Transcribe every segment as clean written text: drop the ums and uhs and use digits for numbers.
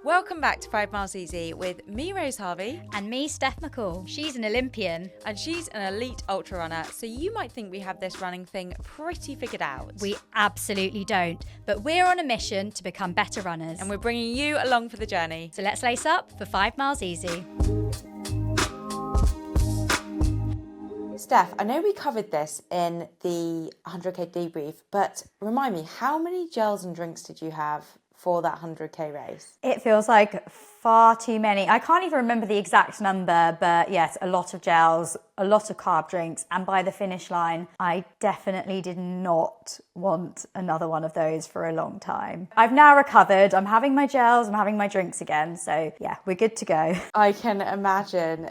Welcome back to 5 Miles Easy with me, Rose Harvey. And me, Steph McCall. She's an Olympian. And she's an elite ultra runner, so you might think we have this running thing pretty figured out. We absolutely don't, but we're on a mission to become better runners. And we're bringing you along for the journey. So let's lace up for 5 Miles Easy. Steph, I know we covered this in the 100k debrief, but remind me, how many gels and drinks did you have for that 100k race? It feels like far too many. I can't even remember the exact number, but yes, a lot of gels, a lot of carb drinks, and by the finish line, I definitely did not want another one of those for a long time. I've now recovered. I'm having my gels, I'm having my drinks again, so yeah, we're good to go. I can imagine.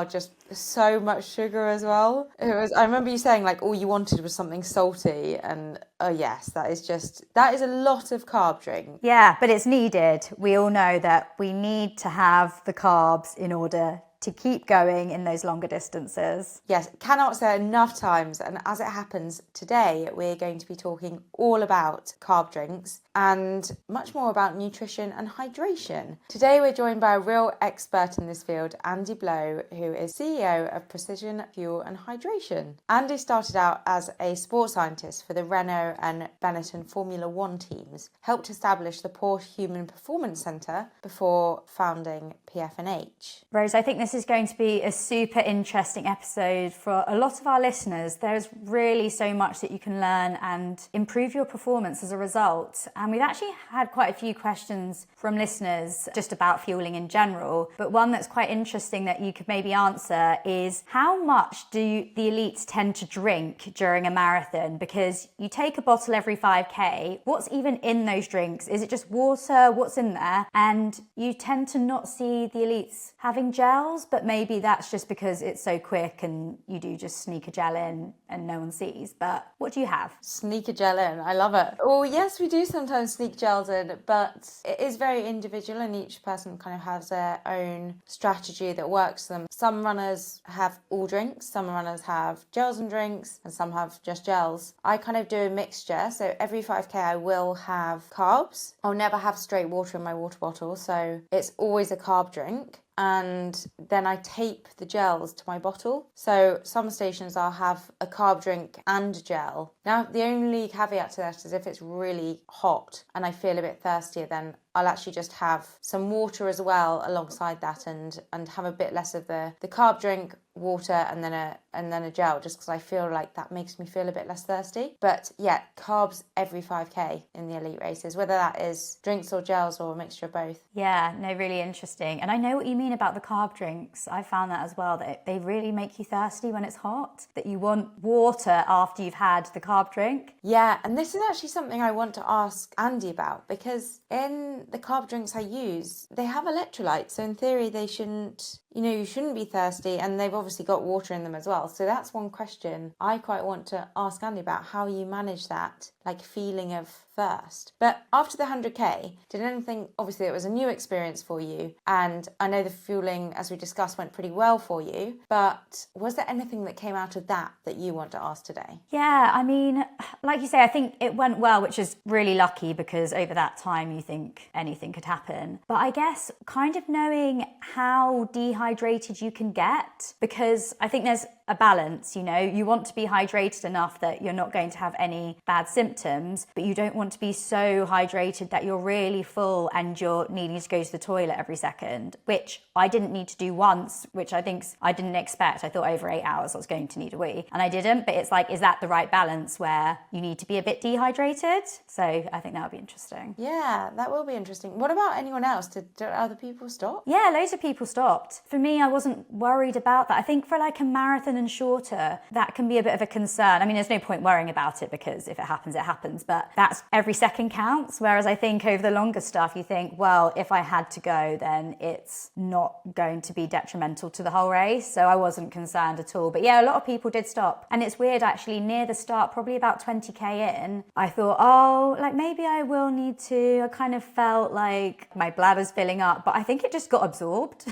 Just so much sugar as well. I remember you saying like all you wanted was something salty, and oh yes, that is a lot of carb drink. Yeah, but it's needed. We all know that we need to have the carbs in order to keep going in those longer distances. Yes, cannot say enough times. And as it happens, today we're going to be talking all about carb drinks and much more about nutrition and hydration. Today we're joined by a real expert in this field, Andy Blow, who is CEO of Precision Fuel and Hydration. Andy started out as a sports scientist for the Renault and Benetton Formula 1 teams, helped establish the Porsche Human Performance Centre before founding PF&H. Rose, I think this is going to be a super interesting episode for a lot of our listeners. There's really so much that you can learn and improve your performance as a result. And we've actually had quite a few questions from listeners just about fueling in general. But one that's quite interesting that you could maybe answer is, how much do the elites tend to drink during a marathon? Because you take a bottle every 5k. What's even in those drinks? Is it just water? What's in there? And you tend to not see the elites having gels, but maybe that's just because it's so quick and you do just sneak a gel in and no one sees. But what do you have? Sneak a gel in, I love it. Oh yes, we do sometimes sneak gels in, but it is very individual and each person kind of has their own strategy that works for them. Some runners have all drinks, some runners have gels and drinks, and some have just gels. I kind of do a mixture, so every 5k I will have carbs. I'll never have straight water in my water bottle, so it's always a carb drink. And then I tape the gels to my bottle. So some stations I'll have a carb drink and gel. Now, the only caveat to that is if it's really hot and I feel a bit thirstier, then I'll actually just have some water as well alongside that and have a bit less of the carb drink, water, and then a gel, just because I feel like that makes me feel a bit less thirsty. But yeah, carbs every 5k in the elite races, whether that is drinks or gels or a mixture of both. Yeah, no, really interesting. And I know what you mean about the carb drinks. I found that as well, that they really make you thirsty when it's hot, that you want water after you've had the carb drink. Yeah, and this is actually something I want to ask Andy about, because in the carb drinks I use, they have electrolytes, so in theory they shouldn't, you shouldn't be thirsty, and they've obviously got water in them as well. So that's one question I quite want to ask Andy about, how you manage that feeling of thirst. But after the 100k, did anything, obviously it was a new experience for you, and I know the fueling, as we discussed, went pretty well for you, but was there anything that came out of that you want to ask today? Yeah, I mean, like you say, I think it went well, which is really lucky, because over that time you think anything could happen. But I guess kind of knowing how dehydrated you can get, because I think there's a balance, you want to be hydrated enough that you're not going to have any bad symptoms, but you don't want to be so hydrated that you're really full and you're needing to go to the toilet every second, which I didn't need to do once, which I think I didn't expect. I thought over 8 hours I was going to need a wee, and I didn't. But it's like, is that the right balance where you need to be a bit dehydrated? So I think that would be interesting. Yeah, that will be interesting. What about anyone else? Did other people stop? Yeah, loads of people stopped. For me, I wasn't worried about that. I think for a marathon and shorter, that can be a bit of a concern. I mean, there's no point worrying about it, because if it happens, it happens. But that's every second counts. Whereas I think over the longer stuff, you think, well, if I had to go, then it's not going to be detrimental to the whole race. So I wasn't concerned at all. But yeah, a lot of people did stop. And it's weird, actually, near the start, probably about 20k in, I thought, maybe I will need to. I kind of felt like my bladder's filling up, but I think it just got absorbed.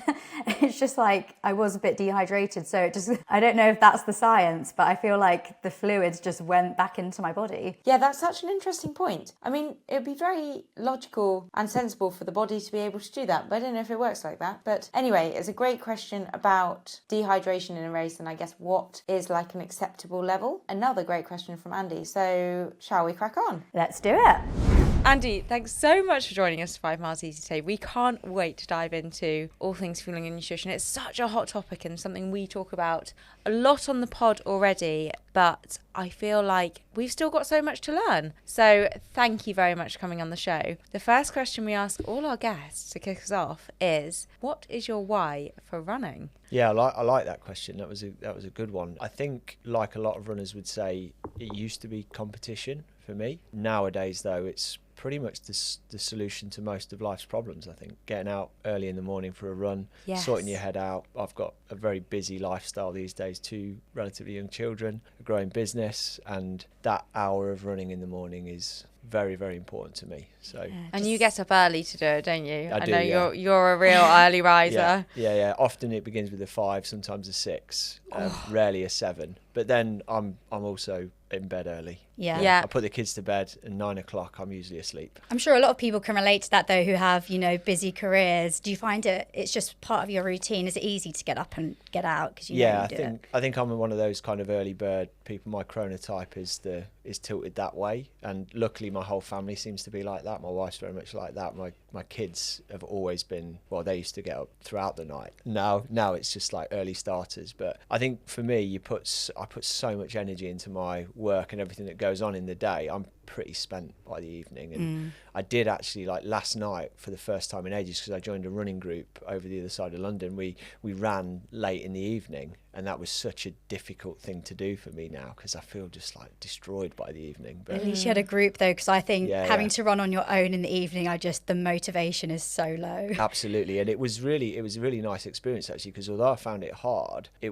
It's just like I was a bit dehydrated. So I don't know if that's the science, but I feel like the fluids just went back into my body. Yeah, that's such an interesting point. I mean, it would be very logical and sensible for the body to be able to do that, but I don't know if it works like that. But anyway, it's a great question about dehydration in a race, and I guess what is like an acceptable level. Another great question from Andy. So shall we crack on? Let's do it. Andy, thanks so much for joining us for 5 Miles Easy today. We can't wait to dive into all things fueling and nutrition. It's such a hot topic and something we talk about a lot on the pod already, but I feel like we've still got so much to learn. So thank you very much for coming on the show. The first question we ask all our guests to kick us off is, what is your why for running? Yeah, I like that question. That was a good one. I think, like a lot of runners would say, it used to be competition for me. Nowadays, though, it's pretty much the solution to most of life's problems. I think getting out early in the morning for a run, sorting your head out. I've got a very busy lifestyle these days, 2 relatively young children, a growing business, and that hour of running in the morning is very, very important to me. So and you get up early to do it, don't you? I do, know yeah. you're a real early riser. Yeah. Often it begins with a 5, sometimes a 6, rarely a 7. But then I'm also in bed early. Yeah. I put the kids to bed and 9 o'clock I'm usually asleep. I'm sure a lot of people can relate to that though, who have, busy careers. Do you find it's just part of your routine? Is it easy to get up and get out because I think I'm one of those kind of early bird people. My chronotype is tilted that way, and luckily my whole family seems to be like that. My wife's very much like that. My kids have always been, well, they used to get up throughout the night. Now it's just like early starters. But I think for me, I put so much energy into my work and everything that goes on in the day. I'm pretty spent by the evening, and I did actually, like last night for the first time in ages, because I joined a running group over the other side of London, we ran late in the evening, and that was such a difficult thing to do for me now because I feel just like destroyed by the evening. But at least you had a group though, because I think having to run on your own in the evening, the motivation is so low. Absolutely. And it was a really nice experience actually, because although I found it hard, I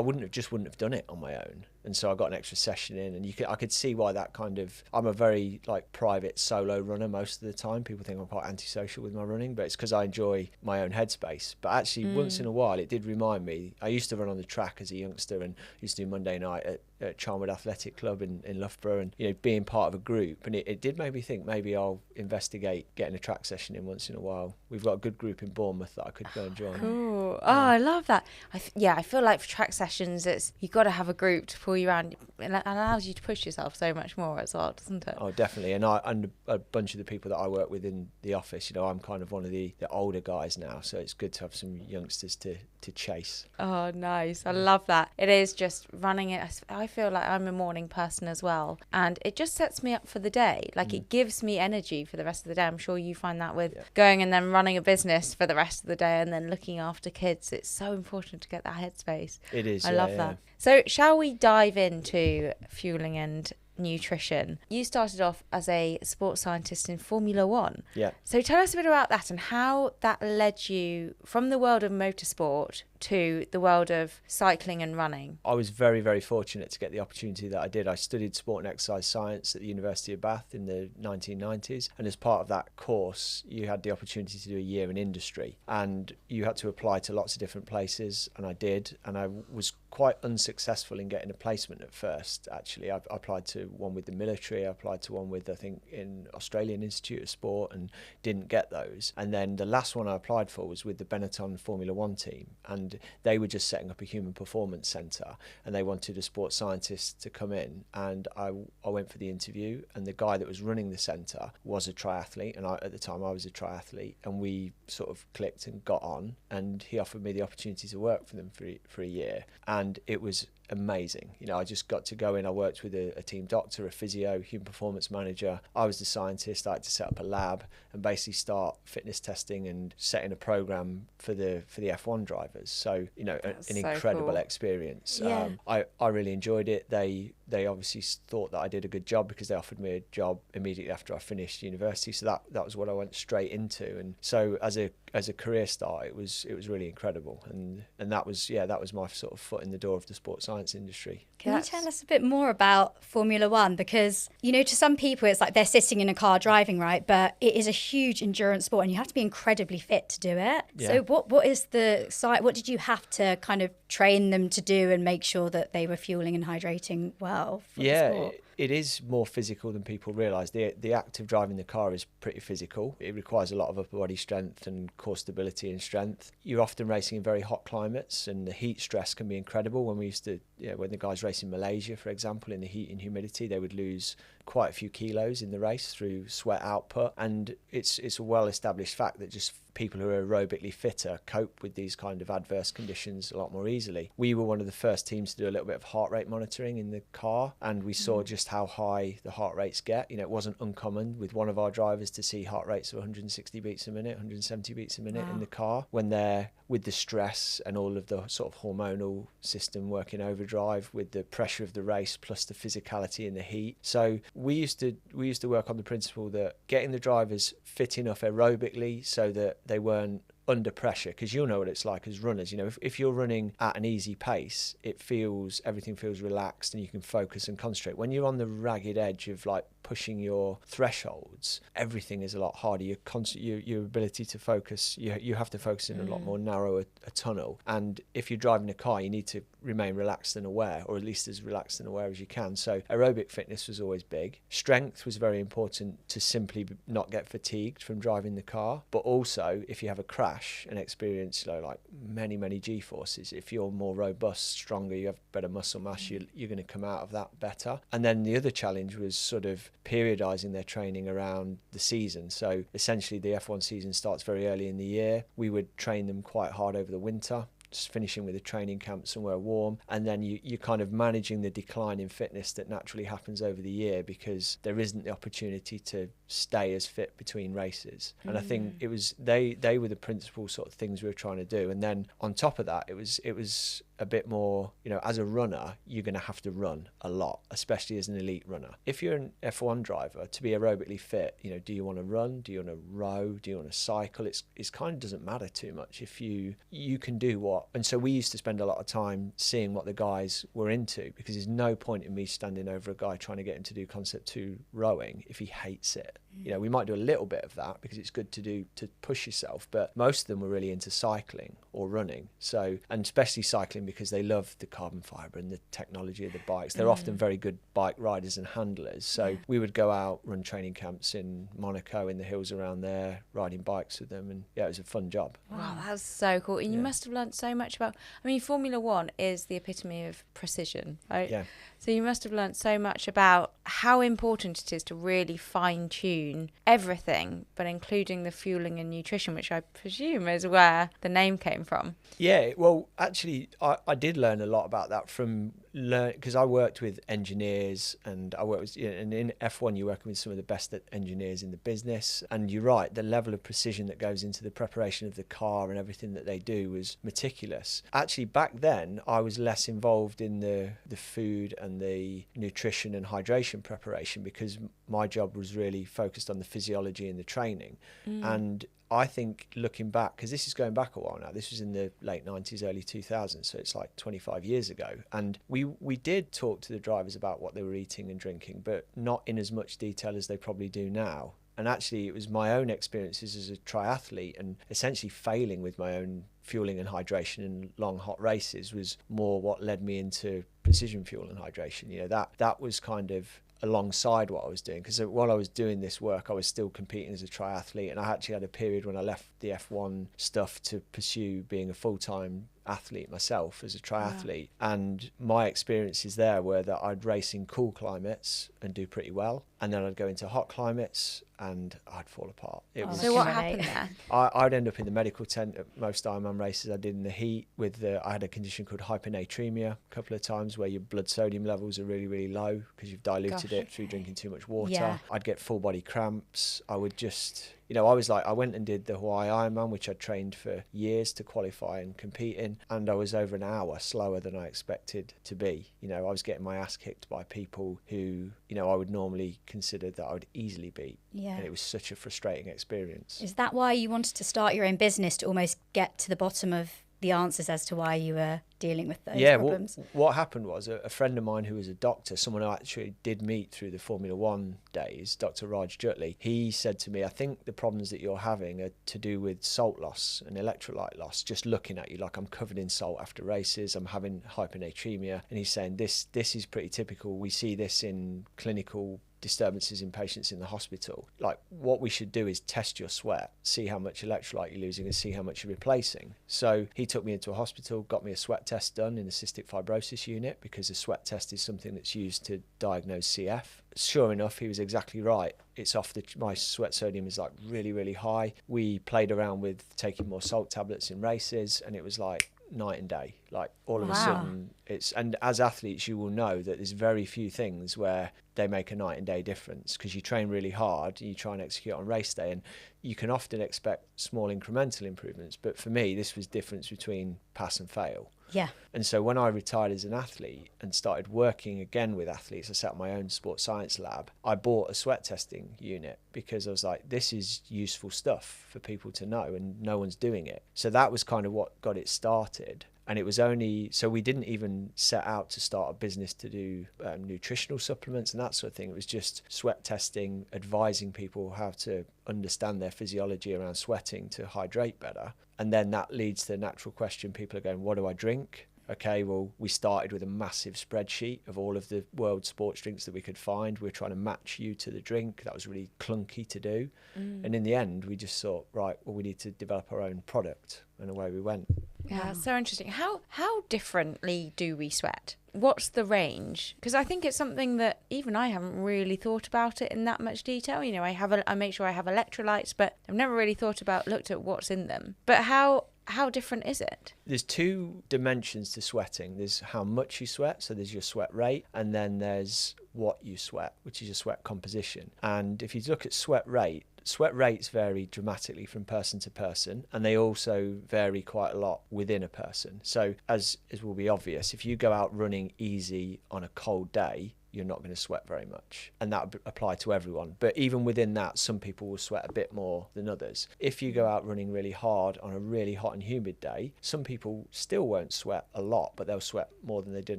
wouldn't have done it on my own. And so I got an extra session in, and I could see why that kind of, I'm a very like private solo runner most of the time. People think I'm quite antisocial with my running, but it's because I enjoy my own headspace. But actually once in a while it did remind me, I used to run on the track as a youngster and used to do Monday night at Charnwood Athletic Club in Loughborough, and being part of a group, and it did make me think maybe I'll investigate getting a track session in once in a while. We've got a good group in Bournemouth that I could go and join. Cool. I love that. I feel like for track sessions you've got to have a group to pull you around. It allows you to push yourself so much more as well, doesn't it? Oh, definitely. And a bunch of the people that I work with in the office, I'm kind of one of the older guys now, so it's good to have some youngsters to chase. Oh, nice. I love that. It is just running it. I feel like I'm a morning person as well, and it just sets me up for the day. Like it gives me energy for the rest of the day. I'm sure you find that with going and then running a business for the rest of the day and then looking after kids. It's so important to get that headspace. It is. I love that. So shall we dive into fueling and nutrition? You started off as a sports scientist in Formula One. Yeah. So tell us a bit about that and how that led you from the world of motorsport to the world of cycling and running. I was very, very fortunate to get the opportunity that I did. I studied sport and exercise science at the University of Bath in the 1990s, and as part of that course you had the opportunity to do a year in industry, and you had to apply to lots of different places, and I did, and I was quite unsuccessful in getting a placement at first. Actually, I applied to one with the military, I applied to one with, I think, in Australian Institute of Sport, and didn't get those. And then the last one I applied for was with the Benetton Formula 1 team, and they were just setting up a Human Performance Centre, and they wanted a sports scientist to come in, and I went for the interview, and the guy that was running the centre was a triathlete, and at the time I was a triathlete, and we sort of clicked and got on, and he offered me the opportunity to work for them for a year, and it was amazing. I just got to go in. I worked with a team doctor, a physio, human performance manager. I was the scientist. I had to set up a lab and basically start fitness testing and setting a program for the F1 drivers. So an incredible experience. Yeah. I really enjoyed it. They obviously thought that I did a good job because they offered me a job immediately after I finished university. So that was what I went straight into. And so as a career start, it was really incredible. And that was my sort of foot in the door of the sports science industry. Can you tell us a bit more about Formula One? Because, to some people it's like they're sitting in a car driving, right? But it is a huge endurance sport and you have to be incredibly fit to do it. Yeah. So what did you have to kind of train them to do and make sure that they were fueling and hydrating well for the sport? it is more physical than people realise. The act of driving the car is pretty physical. It requires a lot of upper body strength and core stability and strength. You're often racing in very hot climates, and the heat stress can be incredible. When we used to, when the guys race in Malaysia, for example, in the heat and humidity, they would lose quite a few kilos in the race through sweat output. And it's a well-established fact that just people who are aerobically fitter cope with these kind of adverse conditions a lot more easily. We were one of the first teams to do a little bit of heart rate monitoring in the car, and we saw just how high the heart rates get. It wasn't uncommon with one of our drivers to see heart rates of 160 beats a minute, 170 beats a minute in the car when they're with the stress and all of the sort of hormonal system working overdrive with the pressure of the race plus the physicality and the heat. So we used to work on the principle that getting the drivers fit enough aerobically so that they weren't under pressure, because you'll know what it's like as runners. If you're running at an easy pace, everything feels relaxed and you can focus and concentrate. When you're on the ragged edge of like pushing your thresholds, everything is a lot harder. Your ability to focus, you have to focus in a lot more narrow a tunnel. And if you're driving a car, you need to remain relaxed and aware, or at least as relaxed and aware as you can. So aerobic fitness was always big. Strength was very important to simply not get fatigued from driving the car, but also if you have a crash and experience like many G-forces, if you're more robust, stronger, you have better muscle mass, you're going to come out of that better. And then the other challenge was sort of periodizing their training around the season. So essentially the F1 season starts very early in the year. We would train them quite hard over the winter, just finishing with a training camp somewhere warm, and then you're kind of managing the decline in fitness that naturally happens over the year, because there isn't the opportunity to stay as fit between races. And I think it was they were the principal sort of things we were trying to do. And then on top of that, it was a bit more, as a runner, you're going to have to run a lot, especially as an elite runner. If you're an F1 driver, to be aerobically fit, do you want to run? Do you want to row? Do you want to cycle? It's kind of doesn't matter too much if you can do what. And so we used to spend a lot of time seeing what the guys were into, because there's no point in me standing over a guy trying to get him to do concept 2 rowing if he hates it. We might do a little bit of that because it's good to push yourself, but most of them were really into cycling or running. So, and especially cycling because they love the carbon fibre and the technology of the bikes. They're often very good bike riders and handlers. So we would go out, run training camps in Monaco, in the hills around there, riding bikes with them. And it was a fun job. Wow, that's so cool. And you must have learned so much about, Formula One is the epitome of precision, right? Yeah. So you must have learned so much about how important it is to really fine tune everything, but including the fueling and nutrition, which I presume is where the name came from. Yeah, well, actually, I did learn a lot about that because I worked with engineers, and I worked with, and in F1 you're working with some of the best engineers in the business. And you're right, the level of precision that goes into the preparation of the car and everything that they do was meticulous. Actually, back then I was less involved in the food and the nutrition and hydration preparation, because my job was really focused on the physiology and the training. And I think looking back, because this is going back a while now, this was in the late 90s, early 2000s, so it's like 25 years ago. And we did talk to the drivers about what they were eating and drinking, but not in as much detail as they probably do now. And actually, it was my own experiences as a triathlete and essentially failing with my own fueling and hydration in long, hot races was more what led me into precision fuel and hydration. That was kind of alongside what I was doing, because while I was doing this work I was still competing as a triathlete, and I actually had a period when I left the F1 stuff to pursue being a full-time athlete myself as a triathlete. And my experiences there were that I'd race in cool climates and do pretty well, and then I'd go into hot climates and I'd fall apart. So what happened there? I'd end up in the medical tent at most Ironman races I did in the heat. I had a condition called hyponatremia a couple of times, where your blood sodium levels are really, really low because you've diluted it through drinking too much water. Yeah. I'd get full body cramps. I would just... I went and did the Hawaii Ironman, which I'd trained for years to qualify and compete in, and I was over an hour slower than I expected to be. I was getting my ass kicked by people who, I would normally consider that I would easily beat. Yeah. And it was such a frustrating experience. Is that why you wanted to start your own business, to almost get to the bottom of the answers as to why you were dealing with those Yeah, problems. what happened was a friend of mine who was a doctor, someone who actually did meet through the Formula One days, Dr. Raj Jutley, he said to me, I think the problems that you're having are to do with salt loss and electrolyte loss. Just looking at you, like, I'm covered in salt after races, I'm having hyponatremia. And he's saying this is pretty typical. We see this in clinical disturbances in patients in the hospital. Like, what we should do is test your sweat, see how much electrolyte you're losing and see how much you're replacing. So he took me into a hospital, got me a sweat test done in the cystic fibrosis unit, because the sweat test is something that's used to diagnose CF. Sure enough, he was exactly right. It's off my sweat sodium is like really, really high. We played around with taking more salt tablets in races, and it was like night and day. Like, all of a sudden and as athletes you will know that there's very few things where they make a night and day difference, because you train really hard and you try and execute on race day, and you can often expect small incremental improvements, but for me this was difference between pass and fail. Yeah. And so when I retired as an athlete and started working again with athletes, I set up my own sports science lab. I bought a sweat testing unit because I was like, this is useful stuff for people to know, and no one's doing it. So that was kind of what got it started. And it was only, so we didn't even set out to start a business to do nutritional supplements and that sort of thing. It was just sweat testing, advising people how to understand their physiology around sweating to hydrate better. And then that leads to the natural question. People are going, what do I drink? Okay, well, we started with a massive spreadsheet of all of the world sports drinks that we could find. We're trying to match you to the drink. That was really clunky to do. And in the end, we just thought, right, well, we need to develop our own product. And away we went. Yeah, so interesting. How differently do we sweat? What's the range? Because I think it's something that even I haven't really thought about it in that much detail. You know, I make sure I have electrolytes, but I've never really looked at what's in them. But how different is it? There's two dimensions to sweating. There's how much you sweat, so there's your sweat rate, and then there's what you sweat, which is your sweat composition. And if you look at sweat rates vary dramatically from person to person, and they also vary quite a lot within a person. So as will be obvious, if you go out running easy on a cold day, you're not going to sweat very much, and that would apply to everyone. But even within that, some people will sweat a bit more than others. If you go out running really hard on a really hot and humid day, some people still won't sweat a lot, but they'll sweat more than they did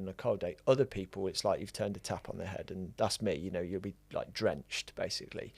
on a cold day. Other people, it's like you've turned a tap on their head, and that's me. You know, you'll be like drenched basically.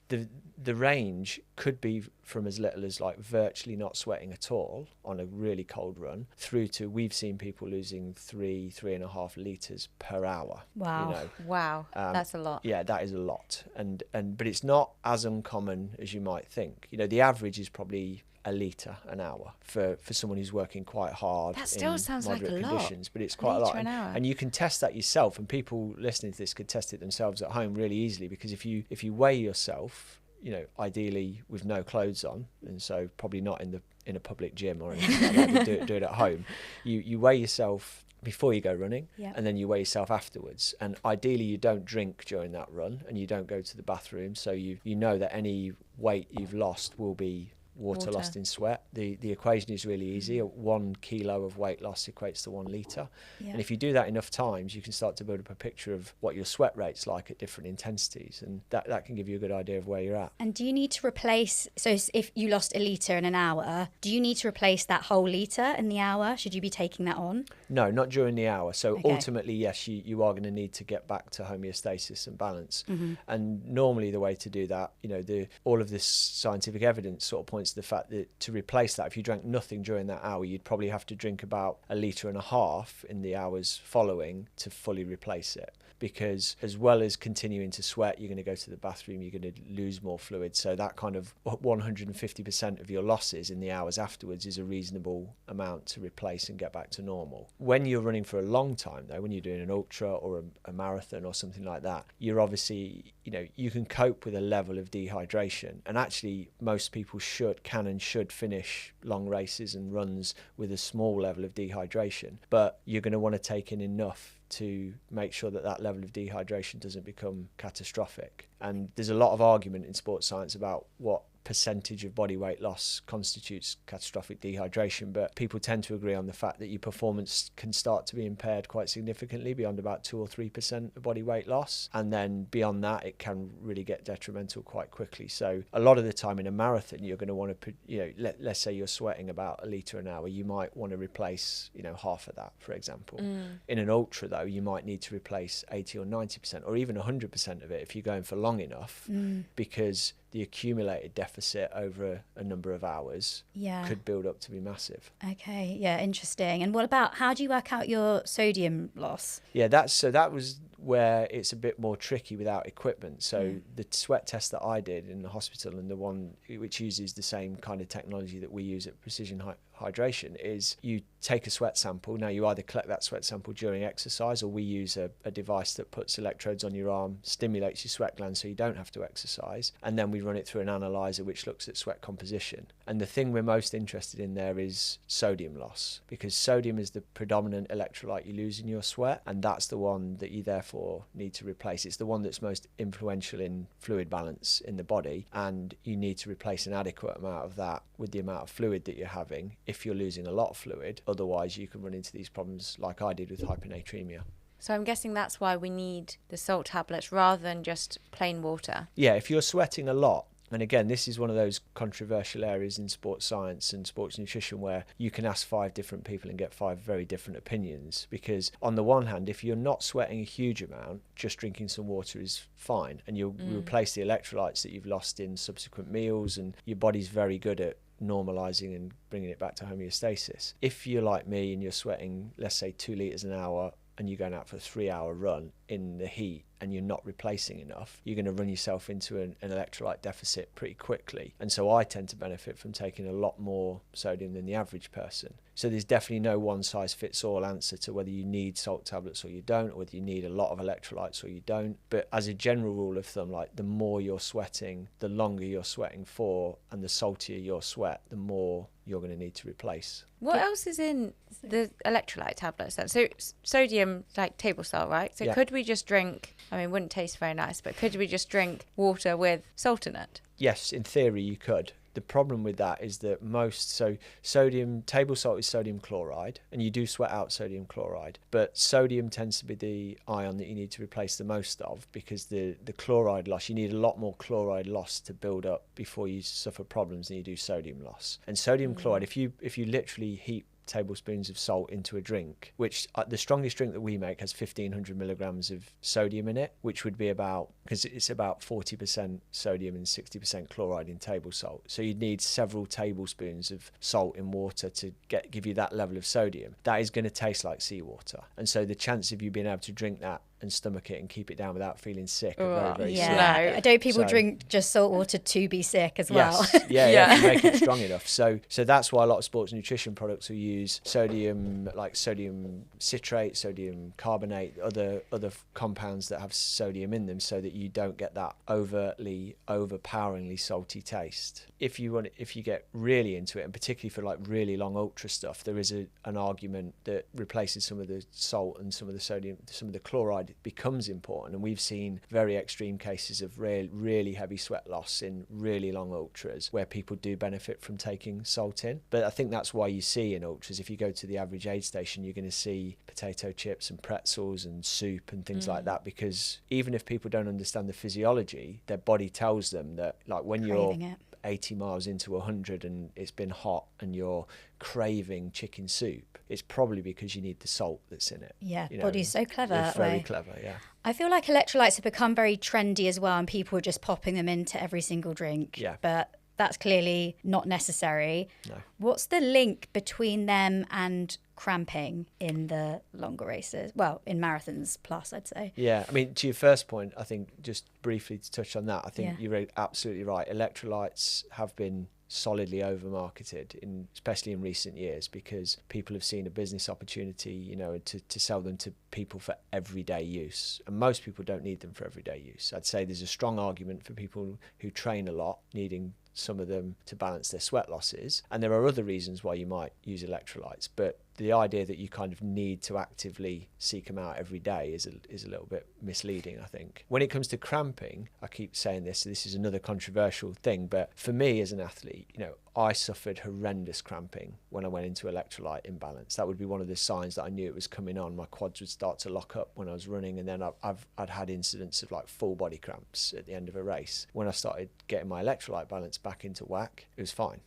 The range could be from as little as like virtually not sweating at all on a really cold run, through to we've seen people losing 3.5 litres per hour. Wow. You know? Wow, that's a lot. Yeah, that is a lot, but it's not as uncommon as you might think. You know, the average is probably a litre an hour for someone who's working quite hard. That still in sounds like moderate a lot. conditions, but it's quite a lot. An hour. And you can test that yourself, and people listening to this could test it themselves at home really easily, because if you weigh yourself, you know, ideally with no clothes on, and so probably not in a public gym or anything like that, but do it at home. You weigh yourself before you go running, and then you weigh yourself afterwards, and ideally you don't drink during that run, and you don't go to the bathroom, so you know that any weight you've lost will be water lost in sweat. The equation is really easy. 1 kilo of weight loss equates to 1 litre. And if you do that enough times, you can start to build up a picture of what your sweat rate's like at different intensities, and that can give you a good idea of where you're at. And do you need to replace, so if you lost a litre in an hour, do you need to replace that whole litre in the hour? Should you be taking that on? No, not during the hour. So ultimately, yes, you are going to need to get back to homeostasis and balance. And normally the way to do that, you know, all of this scientific evidence sort of points to the fact that to replace that, if you drank nothing during that hour, you'd probably have to drink about 1.5 litres in the hours following to fully replace it. Because as well as continuing to sweat, you're going to go to the bathroom, you're going to lose more fluid. So that kind of 150% of your losses in the hours afterwards is a reasonable amount to replace and get back to normal. When you're running for a long time, though, when you're doing an ultra or a marathon or something like that, you're obviously, you know, you can cope with a level of dehydration. And actually, most people can and should finish long races and runs with a small level of dehydration. But you're going to want to take in enough to make sure that level of dehydration doesn't become catastrophic. And there's a lot of argument in sports science about what percentage of body weight loss constitutes catastrophic dehydration, but people tend to agree on the fact that your performance can start to be impaired quite significantly beyond about 2 or 3% of body weight loss, and then beyond that it can really get detrimental quite quickly. So a lot of the time in a marathon you're going to want to, let's say you're sweating about 1 litre an hour, you might want to replace half of that, for example. In an ultra though, you might need to replace 80 or 90% or even 100% of it if you're going for long enough, because the accumulated deficit over a number of hours could build up to be massive. Okay, yeah, interesting. And what about, how do you work out your sodium loss? Yeah, that was where it's a bit more tricky without equipment. So the sweat test that I did in the hospital, and the one which uses the same kind of technology that we use at Precision Hydration, is you take a sweat sample. Now you either collect that sweat sample during exercise, or we use a device that puts electrodes on your arm, stimulates your sweat glands so you don't have to exercise, and then we run it through an analyzer which looks at sweat composition. And the thing we're most interested in there is sodium loss, because sodium is the predominant electrolyte you lose in your sweat, and that's the one that you therefore need to replace. It's the one that's most influential in fluid balance in the body, and you need to replace an adequate amount of that with the amount of fluid that you're having if you're losing a lot of fluid. Otherwise you can run into these problems like I did with hyponatremia. So I'm guessing that's why we need the salt tablets rather than just plain water. Yeah, if you're sweating a lot, and again, this is one of those controversial areas in sports science and sports nutrition where you can ask 5 different people and get 5 very different opinions. Because on the one hand, if you're not sweating a huge amount, just drinking some water is fine, and you'll replace the electrolytes that you've lost in subsequent meals, and your body's very good at normalizing and bringing it back to homeostasis. If you're like me and you're sweating, let's say 2 litres an hour, and you're going out for a 3-hour run in the heat and you're not replacing enough, you're going to run yourself into an electrolyte deficit pretty quickly. And so I tend to benefit from taking a lot more sodium than the average person. So there's definitely no one size fits all answer to whether you need salt tablets or you don't, or whether you need a lot of electrolytes or you don't. But as a general rule of thumb, like, the more you're sweating, the longer you're sweating for, and the saltier your sweat, the more you're going to need to replace. What else is in the electrolyte tablets then? So sodium, like table salt, right? So could we just drink, I mean, it wouldn't taste very nice, but could we just drink water with salt in it? Yes, in theory you could. The problem with that is that sodium, table salt is sodium chloride, and you do sweat out sodium chloride, but sodium tends to be the ion that you need to replace the most of, because the chloride loss, you need a lot more chloride loss to build up before you suffer problems than you do sodium loss. And sodium chloride, if you literally heat tablespoons of salt into a drink, which the strongest drink that we make has 1500 milligrams of sodium in it, which would be about, because it's about 40% sodium and 60% chloride in table salt, so you'd need several tablespoons of salt in water to give you that level of sodium. That is going to taste like seawater, and so the chance of you being able to drink that and stomach it and keep it down without feeling sick are very, very slim. No. I don't people drink just salt water to be sick as well. Yes, to make it strong enough. So that's why a lot of sports nutrition products will use sodium, like sodium citrate, sodium carbonate, other compounds that have sodium in them, so that you don't get that overpoweringly salty taste. If you get really into it, and particularly for like really long ultra stuff, there is an argument that replaces some of the salt and some of the sodium, some of the chloride becomes important. And we've seen very extreme cases of really heavy sweat loss in really long ultras where people do benefit from taking salt in. But I think that's why you see in ultras, if you go to the average aid station, you're going to see potato chips and pretzels and soup and things like that, because even if people don't understand the physiology, their body tells them that, like, when you're 80 miles into 100 and it's been hot and you're craving chicken soup, it's probably because you need the salt that's in it. Yeah, body's so clever. It's very clever, yeah. I feel like electrolytes have become very trendy as well, and people are just popping them into every single drink. Yeah. But that's clearly not necessary. No. What's the link between them and cramping in the longer races? Well, in marathons plus, I'd say. Yeah, I mean, to your first point, I think just briefly to touch on that, I think you're absolutely right. Electrolytes have been solidly over marketed, especially in recent years, because people have seen a business opportunity, to sell them to people for everyday use, and most people don't need them for everyday use. I'd say there's a strong argument for people who train a lot needing some of them to balance their sweat losses, and there are other reasons why you might use electrolytes, but the idea that you kind of need to actively seek them out every day is a little bit misleading, I think. When it comes to cramping, I keep saying this is another controversial thing, but for me as an athlete, I suffered horrendous cramping when I went into electrolyte imbalance. That would be one of the signs that I knew it was coming on. My quads would start to lock up when I was running, and then I'd had incidents of like full body cramps at the end of a race. When I started getting my electrolyte balance back into whack, it was fine.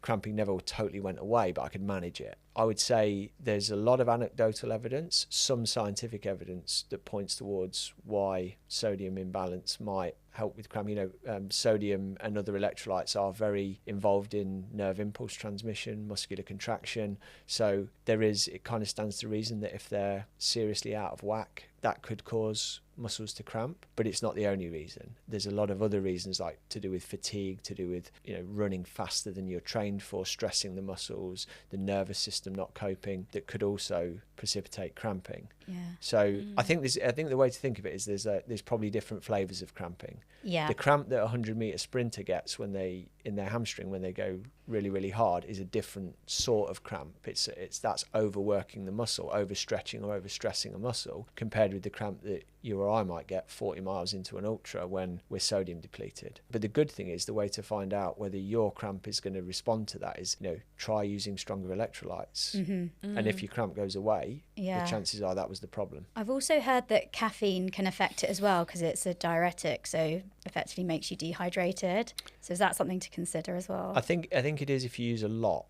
Cramping never totally went away, but I could manage it. I would say there's a lot of anecdotal evidence, some scientific evidence that points towards why sodium imbalance might help with cramping. Sodium and other electrolytes are very involved in nerve impulse transmission, muscular contraction. So it kind of stands to reason that if they're seriously out of whack, that could cause muscles to cramp, but it's not the only reason. There's a lot of other reasons, like to do with fatigue, to do with running faster than you're trained for, stressing the muscles, the nervous system not coping, that could also precipitate cramping. Yeah. So I think the way to think of it is there's probably different flavors of cramping. Yeah. The cramp that a 100-meter sprinter gets when they in their hamstring when they go really, really hard is a different sort of cramp. That's overworking the muscle, overstretching or overstressing a muscle, compared with the cramp that you or I might get 40 miles into an ultra when we're sodium depleted. But the good thing is, the way to find out whether your cramp is going to respond to that is, try using stronger electrolytes. Mm-hmm. And if your cramp goes away, the chances are that was the problem. I've also heard that caffeine can affect it as well, because it's a diuretic, so effectively makes you dehydrated. So is that something to consider as well? I think it is if you use a lot.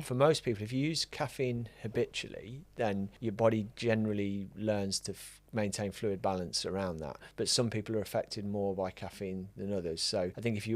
For most people, if you use caffeine habitually, then your body generally learns to maintain fluid balance around that. But some people are affected more by caffeine than others. So I think if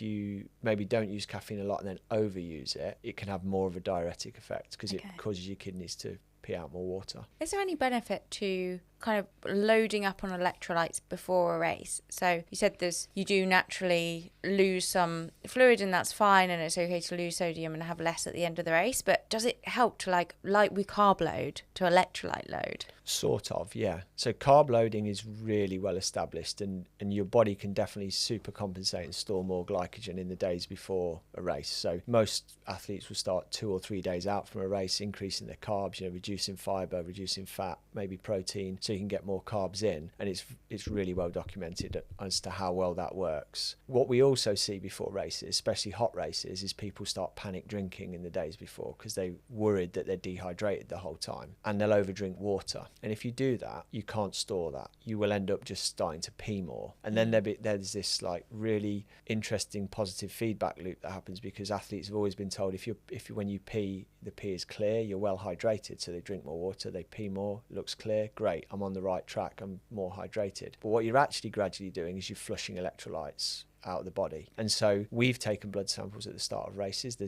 you maybe don't use caffeine a lot and then overuse it, it can have more of a diuretic effect, because it causes your kidneys to pee out more water. Is there any benefit to kind of loading up on electrolytes before a race? So you said you do naturally lose some fluid, and that's fine, and it's okay to lose sodium and have less at the end of the race, but does it help to like with carb load to electrolyte load? Sort of, yeah. So carb loading is really well established, and your body can definitely super compensate and store more glycogen in the days before a race. So most athletes will start 2 or 3 days out from a race, increasing their carbs, reducing fiber, reducing fat, maybe protein, so you can get more carbs in. And it's really well documented as to how well that works. What we also see before races, especially hot races, is people start panic drinking in the days before because they're worried that they're dehydrated the whole time, and they'll overdrink water. And if you do that, you can't store that. You will end up just starting to pee more. And then there's this like really interesting positive feedback loop that happens, because athletes have always been told if when you pee, the pee is clear, you're well hydrated. So they drink more water, they pee more, looks clear, great, I'm on the right track, I'm more hydrated. But what you're actually gradually doing is you're flushing electrolytes out of the body. And so we've taken blood samples at the start of races.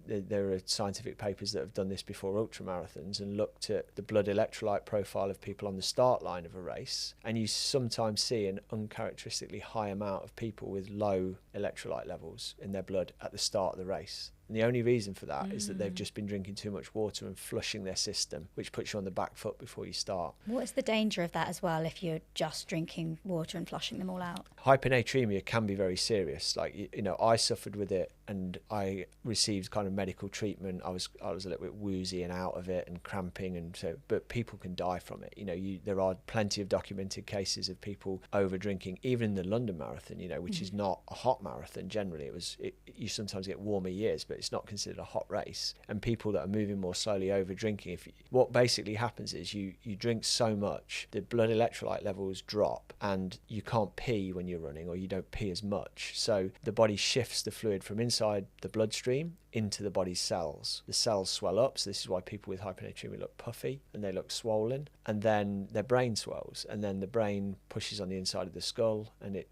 There are scientific papers that have done this before ultra marathons and looked at the blood electrolyte profile of people on the start line of a race, and you sometimes see an uncharacteristically high amount of people with low electrolyte levels in their blood at the start of the race. And the only reason for that is that they've just been drinking too much water and flushing their system, which puts you on the back foot before you start. What is the danger of that as well, if you're just drinking water and flushing them all out? Hyponatremia can be very serious. I suffered with it, and I received kind of medical treatment. I was a little bit woozy and out of it and cramping, and so, but people can die from it. There are plenty of documented cases of people over drinking, even in the London Marathon, which is not a hot marathon. Generally, you sometimes get warmer years, but it's not considered a hot race. And people that are moving more slowly over drinking, what basically happens is you drink so much, the blood electrolyte levels drop, and you can't pee when you're running, or you don't pee as much. So the body shifts the fluid from inside the bloodstream into the body's cells. The cells swell up, so this is why people with hyponatremia look puffy and they look swollen, and then their brain swells, and then the brain pushes on the inside of the skull, and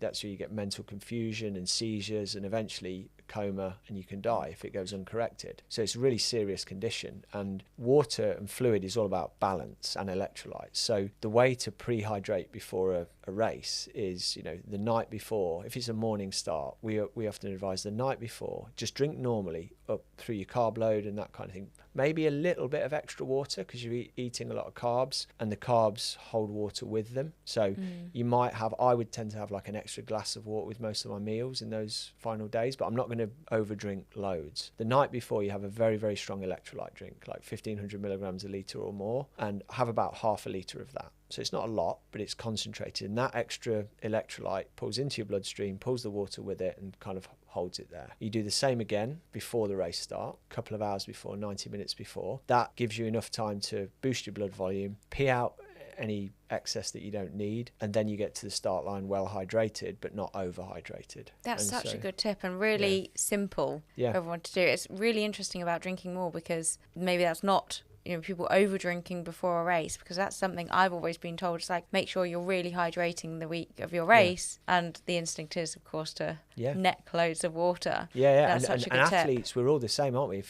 that's where you get mental confusion and seizures, and eventually coma, and you can die if it goes uncorrected. So it's a really serious condition, and water and fluid is all about balance and electrolytes. So the way to prehydrate before a a race is, the night before, if it's a morning start, we often advise the night before, just drink normally up through your carb load and that kind of thing. Maybe a little bit of extra water because you're eating a lot of carbs, and the carbs hold water with them. So you might have, I would tend to have like an extra glass of water with most of my meals in those final days, but I'm not going to overdrink loads. The night before, you have a very, very strong electrolyte drink, like 1500 milligrams a litre or more, and have about half a litre of that. So it's not a lot, but it's concentrated. And that extra electrolyte pulls into your bloodstream, pulls the water with it, and kind of holds it there. You do the same again before the race start, a couple of hours before, 90 minutes before. That gives you enough time to boost your blood volume, pee out any excess that you don't need, and then you get to the start line well hydrated but not overhydrated. That's such a good tip, and really simple for everyone to do. It's really interesting about drinking more, because maybe that's not people over drinking before a race, because that's something I've always been told. It's like, make sure you're really hydrating the week of your race, and the instinct is, of course, to neck loads of water. That's such a good tip. Athletes, we're all the same, aren't we?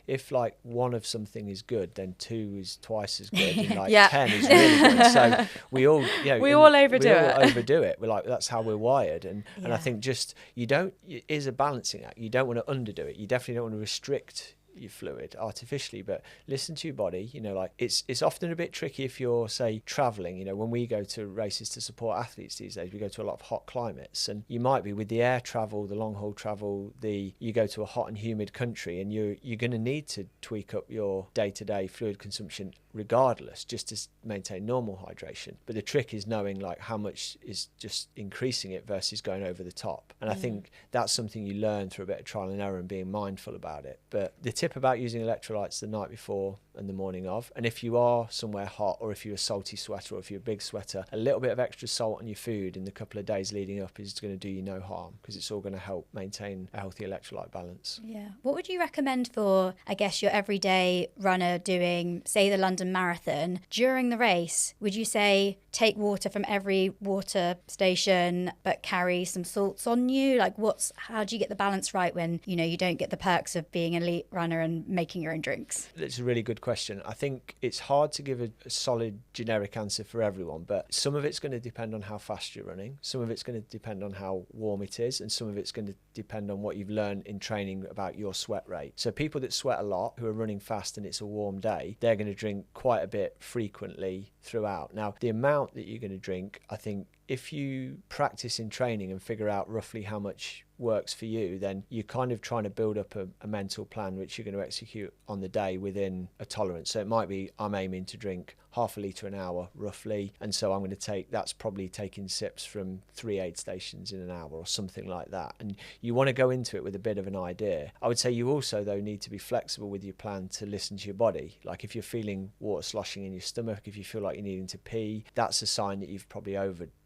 If like one of something is good, then 2 is twice as good, and like 10 is really good. So we all overdo it. We're like, that's how we're wired, and I think just it is a balancing act. You don't want to underdo it. You definitely don't want to restrict your fluid artificially, but listen to your body. Like it's often a bit tricky if you're, say, traveling. When we go to races to support athletes these days, we go to a lot of hot climates, and you might be with the air travel, the long haul travel, you go to a hot and humid country, and you're going to need to tweak up your day-to-day fluid consumption regardless, just to maintain normal hydration. But the trick is knowing like how much is just increasing it versus going over the top. And I think that's something you learn through a bit of trial and error and being mindful about it. But the tip about using electrolytes the night before and the morning of, and if you are somewhere hot, or if you're a salty sweater, or if you're a big sweater, a little bit of extra salt on your food in the couple of days leading up is going to do you no harm, because it's all going to help maintain a healthy electrolyte balance. What would you recommend for, I guess, your everyday runner doing, say, the London Marathon? During the race, would you say take water from every water station but carry some salts on you? Like, how do you get the balance right when you don't get the perks of being an elite runner and making your own drinks? It's a really good question. I think it's hard to give a solid generic answer for everyone, but some of it's going to depend on how fast you're running, some of it's going to depend on how warm it is, and some of it's going to depend on what you've learned in training about your sweat rate. So people that sweat a lot, who are running fast and it's a warm day, they're going to drink quite a bit frequently throughout. Now, the amount that you're going to drink, I think if you practice in training and figure out roughly how much works for you, then you're kind of trying to build up a mental plan which you're going to execute on the day within a tolerance. So it might be, I'm aiming to drink half a litre an hour roughly, and so I'm going to that's probably taking sips from 3 aid stations in an hour or something like that. And you want to go into it with a bit of an idea. I would say you also, though, need to be flexible with your plan to listen to your body. Like if you're feeling water sloshing in your stomach, if you feel like you're needing to pee, that's a sign that you've probably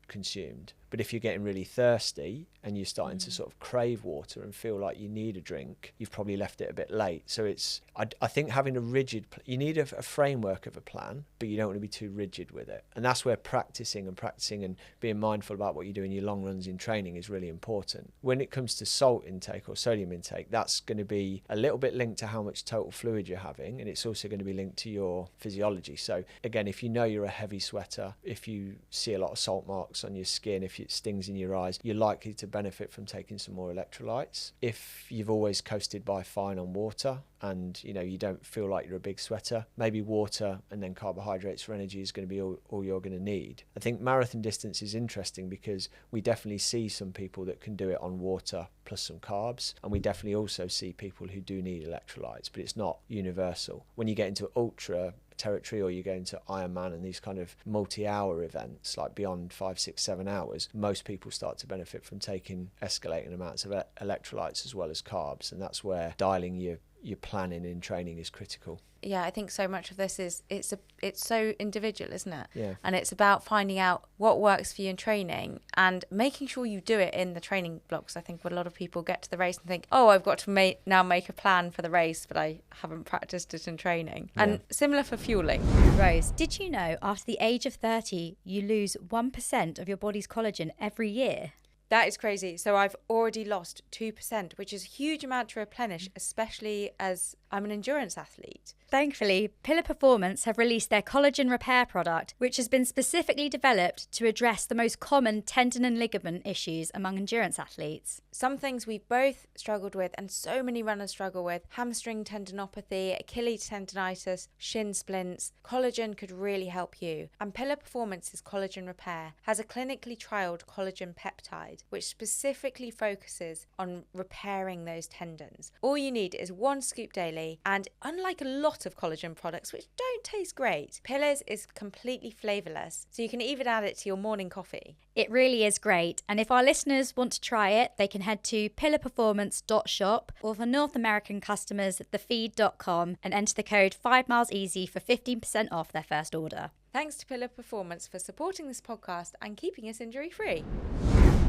consumed. But if you're getting really thirsty and you're starting to sort of crave water and feel like you need a drink, you've probably left it a bit late. So I think having you need a framework of a plan, but you don't want to be too rigid with it. And that's where practicing and being mindful about what you do in your long runs in training is really important. When it comes to salt intake or sodium intake, that's going to be a little bit linked to how much total fluid you're having, and it's also going to be linked to your physiology. So again, if you know you're a heavy sweater, if you see a lot of salt marks on your skin, if it stings in your eyes, you're likely to benefit from taking some more electrolytes. If you've always coasted by fine on water and you don't feel like you're a big sweater, maybe water and then carbohydrates for energy is going to be all you're going to need. I think marathon distance is interesting because we definitely see some people that can do it on water plus some carbs, and we definitely also see people who do need electrolytes, but it's not universal. When you get into ultra territory, or you go into Ironman and these kind of multi-hour events, like beyond 5, 6, 7 hours, most people start to benefit from taking escalating amounts of electrolytes as well as carbs, and that's where dialing your planning in training is critical. Yeah, I think so much of this is it's so individual, isn't it? Yeah. And it's about finding out what works for you in training and making sure you do it in the training blocks. I think a lot of people get to the race and think, oh, I've got to now make a plan for the race, but I haven't practiced it in training. Yeah. And similar for fueling. Rose, did you know after the age of 30, you lose 1% of your body's collagen every year? That is crazy. So I've already lost 2%, which is a huge amount to replenish, especially as I'm an endurance athlete. Thankfully, Pillar Performance have released their collagen repair product, which has been specifically developed to address the most common tendon and ligament issues among endurance athletes. Some things we've both struggled with and so many runners struggle with: hamstring tendinopathy, Achilles tendinitis, shin splints. Collagen could really help you. And Pillar Performance's collagen repair has a clinically trialled collagen peptide, which specifically focuses on repairing those tendons. All you need is 1 scoop daily, and unlike a lot of collagen products which don't taste great, Pillars is completely flavourless, so you can even add it to your morning coffee. It really is great, and if our listeners want to try it, they can head to pillarperformance.shop, or for North American customers, thefeed.com, and enter the code 5mileseasy for 15% off their first order. Thanks to Pillar Performance for supporting this podcast and keeping us injury-free.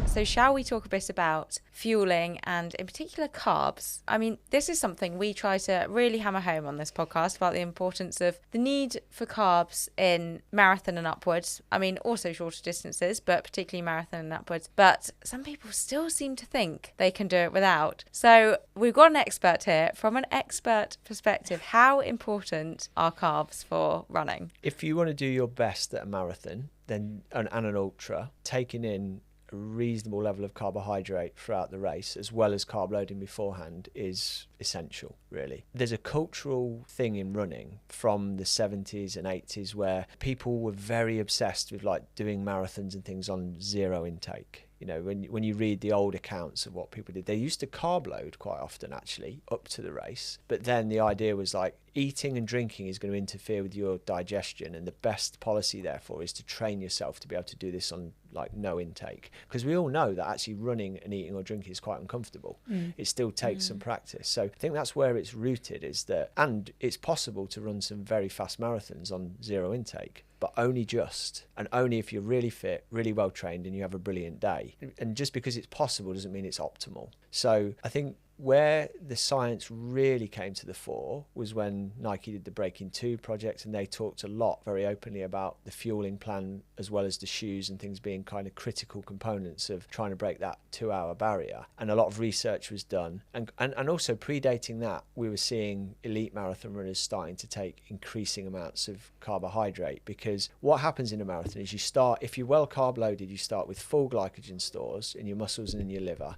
So shall we talk a bit about fueling and in particular carbs? I mean, this is something we try to really hammer home on this podcast about the importance of the need for carbs in marathon and upwards. I mean, also shorter distances, but particularly marathon and upwards. But some people still seem to think they can do it without. So we've got an expert here. From an expert perspective, how important are carbs for running? If you want to do your best at a marathon then and an ultra, taking in a reasonable level of carbohydrate throughout the race as well as carb loading beforehand is essential, really. There's a cultural thing in running from the 70s and 80s where people were very obsessed with like doing marathons and things on zero intake. You know, when you read the old accounts of what people did, they used to carb load quite often actually up to the race. But then the idea was like eating and drinking is going to interfere with your digestion, and the best policy therefore is to train yourself to be able to do this on like no intake, because we all know that actually running and eating or drinking is quite uncomfortable. It still takes some practice. So I think that's where it's rooted, is that, and it's possible to run some very fast marathons on zero intake, but only just, and only if you're really fit, really well trained, and you have a brilliant day. And just because it's possible doesn't mean it's optimal. So I think where the science really came to the fore was when Nike did the Breaking 2 project, and they talked a lot very openly about the fueling plan as well as the shoes and things being kind of critical components of trying to break that 2-hour barrier. And a lot of research was done, and also predating that, we were seeing elite marathon runners starting to take increasing amounts of carbohydrate, because what happens in a marathon is you start, if you're well carb loaded, you start with full glycogen stores in your muscles and in your liver,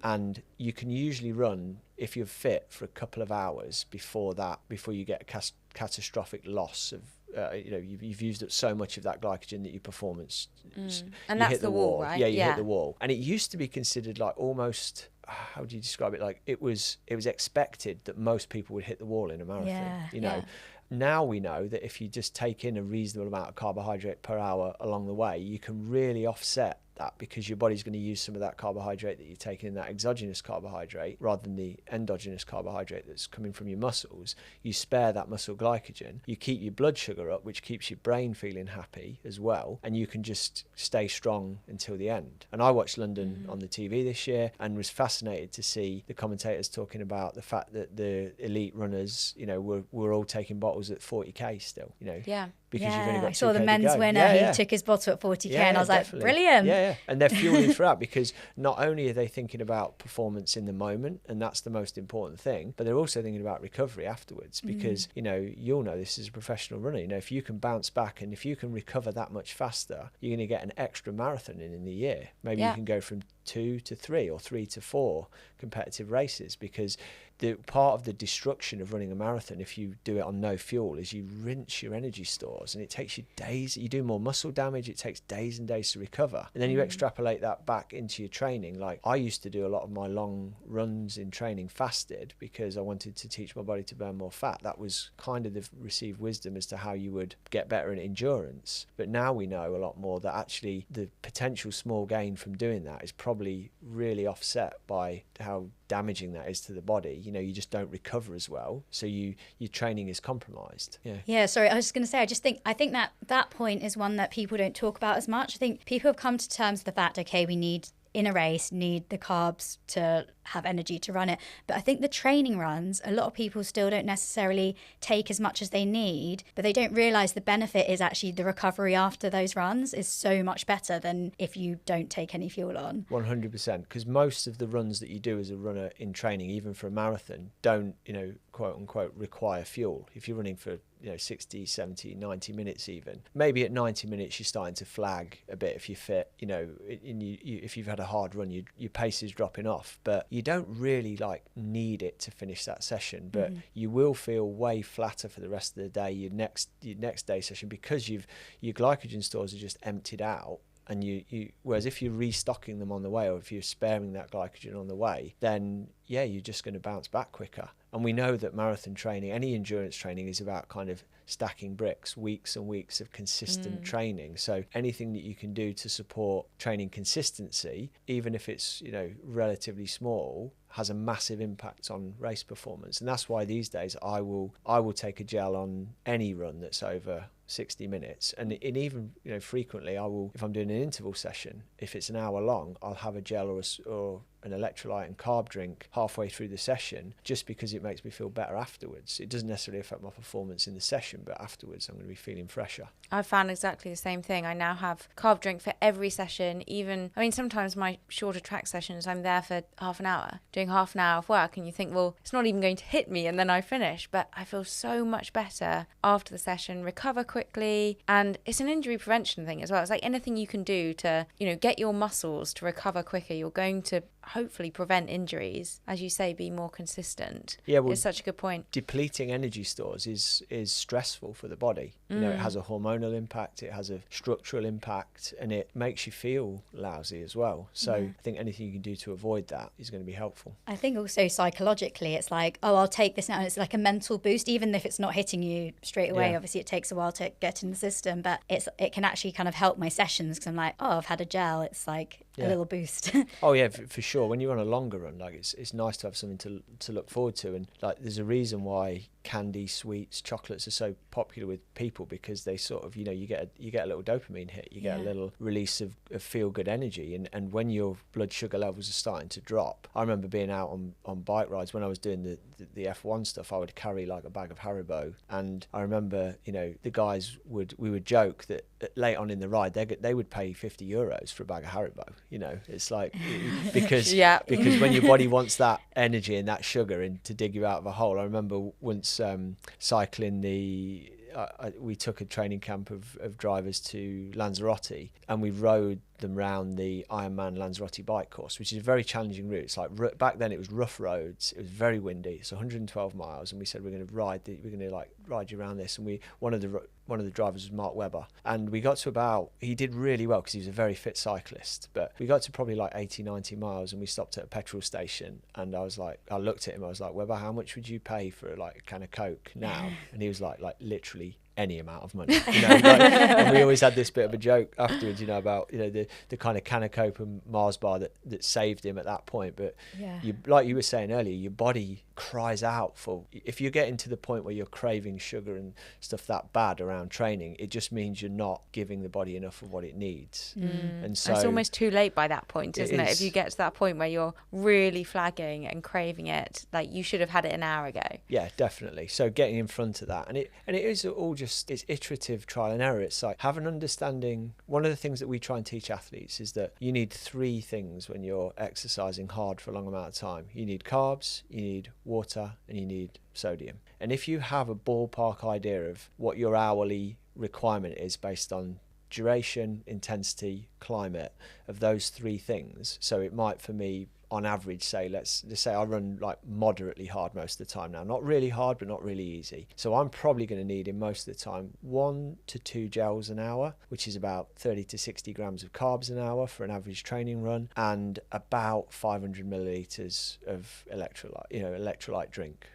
and you can usually run, if you're fit, for a couple of hours before you get a catastrophic loss of you've used up so much of that glycogen that your performance and that's the wall, right? You hit the wall. And it used to be considered like almost, how do you describe it, like it was expected that most people would hit the wall in a marathon. Now we know that if you just take in a reasonable amount of carbohydrate per hour along the way, you can really offset that, because your body's going to use some of that carbohydrate that you're taking in, that exogenous carbohydrate, rather than the endogenous carbohydrate that's coming from your muscles. You spare that muscle glycogen, you keep your blood sugar up, which keeps your brain feeling happy as well, and you can just stay strong until the end. And I watched London on the TV this year and was fascinated to see the commentators talking about the fact that the elite runners, were all taking bottles at 40k still, because you've only got 2K I saw the to men's go. winner who took his bottle at 40k, and I was like, brilliant. And they're fueling throughout, because not only are they thinking about performance in the moment, and that's the most important thing, but they're also thinking about recovery afterwards, because you'll know this as a professional runner, if you can bounce back and if you can recover that much faster, you're going to get an extra marathon in the year. Maybe you can go from 2 to 3 or 3 to 4 competitive races, because the part of the destruction of running a marathon, if you do it on no fuel, is you rinse your energy stores, and it takes you days. You do more muscle damage, it takes days and days to recover. And then you extrapolate that back into your training. Like, I used to do a lot of my long runs in training fasted, because I wanted to teach my body to burn more fat. That was kind of the received wisdom as to how you would get better in endurance. But now we know a lot more that actually the potential small gain from doing that is probably really offset by how damaging that is to the body. You just don't recover as well, so your training is compromised. Sorry, I was just going to say, I think that point is one that people don't talk about as much. I think people have come to terms with the fact, okay, we need in a race, need the carbs to have energy to run it. But I think the training runs, a lot of people still don't necessarily take as much as they need, but they don't realize the benefit is actually the recovery after those runs is so much better than if you don't take any fuel on. 100%, because most of the runs that you do as a runner in training, even for a marathon, don't, quote unquote, require fuel. If you're running for 60, 70, 90 minutes even, maybe at 90 minutes you're starting to flag a bit if you're fit, if you've had a hard run, your pace is dropping off, but you don't really need it to finish that session. But you will feel way flatter for the rest of the day, your next day session, because your glycogen stores are just emptied out. And whereas if you're restocking them on the way, or if you're sparing that glycogen on the way, then you're just going to bounce back quicker. And we know that marathon training, any endurance training, is about kind of stacking bricks, weeks and weeks of consistent training. So anything that you can do to support training consistency, even if it's relatively small, has a massive impact on race performance. And that's why these days I will take a gel on any run that's over 60 minutes, and even frequently I will, if I'm doing an interval session, if it's an hour long, I'll have a gel or an electrolyte and carb drink halfway through the session, just because it makes me feel better afterwards. It doesn't necessarily affect my performance in the session, but afterwards I'm going to be feeling fresher. I've found exactly the same thing. I now have carb drink for every session. Sometimes my shorter track sessions, I'm there for half an hour, doing half an hour of work, and you think, well, it's not even going to hit me, and then I finish. But I feel so much better after the session, recover quickly, and it's an injury prevention thing as well. It's like anything you can do to, get your muscles to recover quicker. You're going to hopefully prevent injuries, as you say, be more consistent. It's such a good point. Depleting energy stores is stressful for the body. It has a hormonal impact, it has a structural impact, and it makes you feel lousy as well. So I think anything you can do to avoid that is going to be helpful. I think also psychologically it's like, oh, I'll take this now, and it's like a mental boost, even if it's not hitting you straight away. Obviously it takes a while to get in the system, but it can actually kind of help my sessions, because I'm like, oh, I've had a gel, it's like a little boost. Oh yeah, for sure. When you're on a longer run, it's nice to have something to look forward to, and there's a reason why candy, sweets, chocolates are so popular with people, because they sort of, you get a little dopamine hit, you get a little release of feel good energy, and when your blood sugar levels are starting to drop. I remember being out on bike rides when I was doing the F1 stuff. I would carry like a bag of Haribo, and I remember the guys we would joke that late on in the ride they would pay €50 for a bag of Haribo. It's like because when your body wants that energy and that sugar to dig you out of a hole. I remember once cycling we took a training camp of drivers to Lanzarote, and we rode them round the Ironman Lanzarote bike course, which is a very challenging route. It's like, back then it was rough roads, it was very windy, it's 112 miles, and we said we're going to ride you around this. And one of the drivers was Mark Webber, and we got to he did really well because he was a very fit cyclist, but we got to probably like 80-90 miles, and we stopped at a petrol station, and I looked at him, I was like, Webber, how much would you pay for like a can of Coke now? And he was like literally any amount of money, and we always had this bit of a joke afterwards, about the kind of can of Coke and Mars bar that saved him at that point. But like you were saying earlier, your body cries out for, if you're getting to the point where you're craving sugar and stuff that bad around training, it just means you're not giving the body enough of what it needs. And so it's almost too late by that point, isn't it? If you get to that point where you're really flagging and craving it, like you should have had it an hour ago. Yeah, definitely. So getting in front of that, and it is all just, it's iterative trial and error. It's like, have an understanding. One of the things that we try and teach athletes is that you need 3 things when you're exercising hard for a long amount of time. You need carbs, you need water, and you need sodium. And if you have a ballpark idea of what your hourly requirement is based on duration, intensity, climate, of those 3 things, so it might, for me, on average, say, let's say I run like moderately hard most of the time now. Not really hard, but not really easy. So I'm probably going to need, in most of the time, 1 to 2 gels an hour, which is about 30 to 60 grams of carbs an hour for an average training run, and about 500 millilitres of electrolyte drink.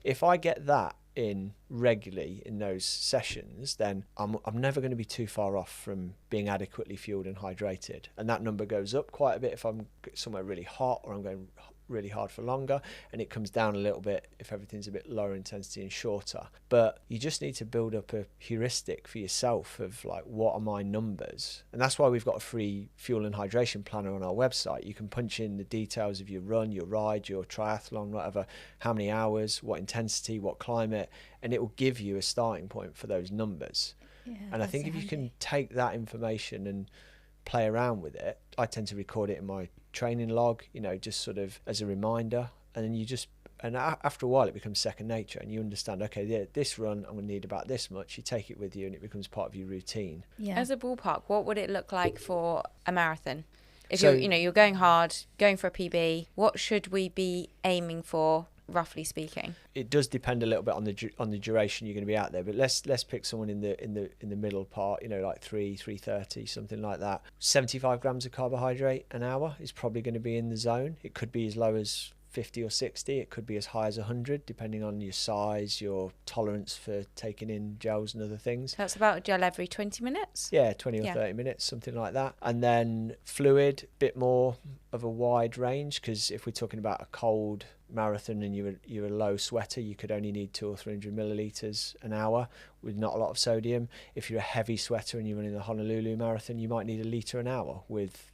If I get that in regularly in those sessions, then I'm never going to be too far off from being adequately fueled and hydrated. And that number goes up quite a bit if I'm somewhere really hot, or I'm going really hard for longer, and it comes down a little bit if everything's a bit lower intensity and shorter. But you just need to build up a heuristic for yourself of like, what are my numbers? And that's why we've got a free fuel and hydration planner on our website. You can punch in the details of your run, your ride, your triathlon, whatever, how many hours, what intensity, what climate, and it will give you a starting point for those numbers. And I think if you can take that information and play around with it, I tend to record it in my training log, you know, just sort of as a reminder, and then after a while it becomes second nature, and you understand, okay, yeah, this run I'm going to need about this much. You take it with you and it becomes part of your routine. As a ballpark, what would it look like for a marathon? If you're going hard, going for a PB, what should we be aiming for, roughly speaking? It does depend a little bit on the duration you're going to be out there, but let's pick someone in the middle part, you know, like 3:30, something like that. 75 grams of carbohydrate an hour is probably going to be in the zone. It could be as low as 50 or 60, it could be as high as 100, depending on your size, your tolerance for taking in gels and other things. That's about a gel every 20 minutes? Yeah, 20 or 30 minutes, something like that. And then fluid, bit more of a wide range, because if we're talking about a cold marathon and you're a low sweater, you could only need 200 or 300 millilitres an hour with not a lot of sodium. If you're a heavy sweater and you're running the Honolulu marathon, you might need a litre an hour with,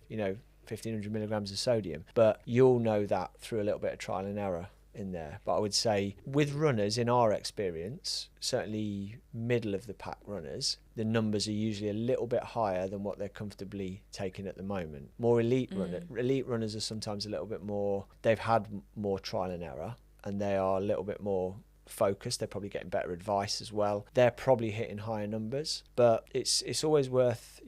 1,500 milligrams of sodium. But you'll know that through a little bit of trial and error in there. But I would say with runners, in our experience, certainly middle of the pack runners, the numbers are usually a little bit higher than what they're comfortably taking at the moment. More elite runners are sometimes a little bit more, they've had more trial and error, and they are a little bit more focused. They're probably getting better advice as well. They're probably hitting higher numbers, but it's always worth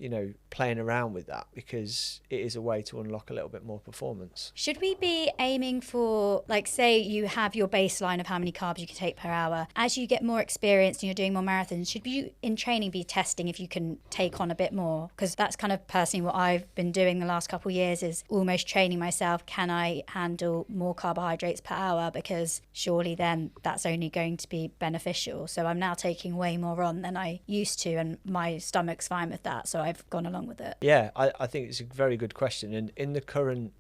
playing around with that, because it is a way to unlock a little bit more performance. Should we be aiming for, like, say you have your baseline of how many carbs you can take per hour? As you get more experienced and you're doing more marathons, should you in training be testing if you can take on a bit more? Because that's kind of personally what I've been doing the last couple of years, is almost training myself. Can I handle more carbohydrates per hour? Because surely then that's only going to be beneficial. So I'm now taking way more on than I used to, and my stomach's fine with that, so I've gone along with it. Yeah, I think it's a very good question. And in the current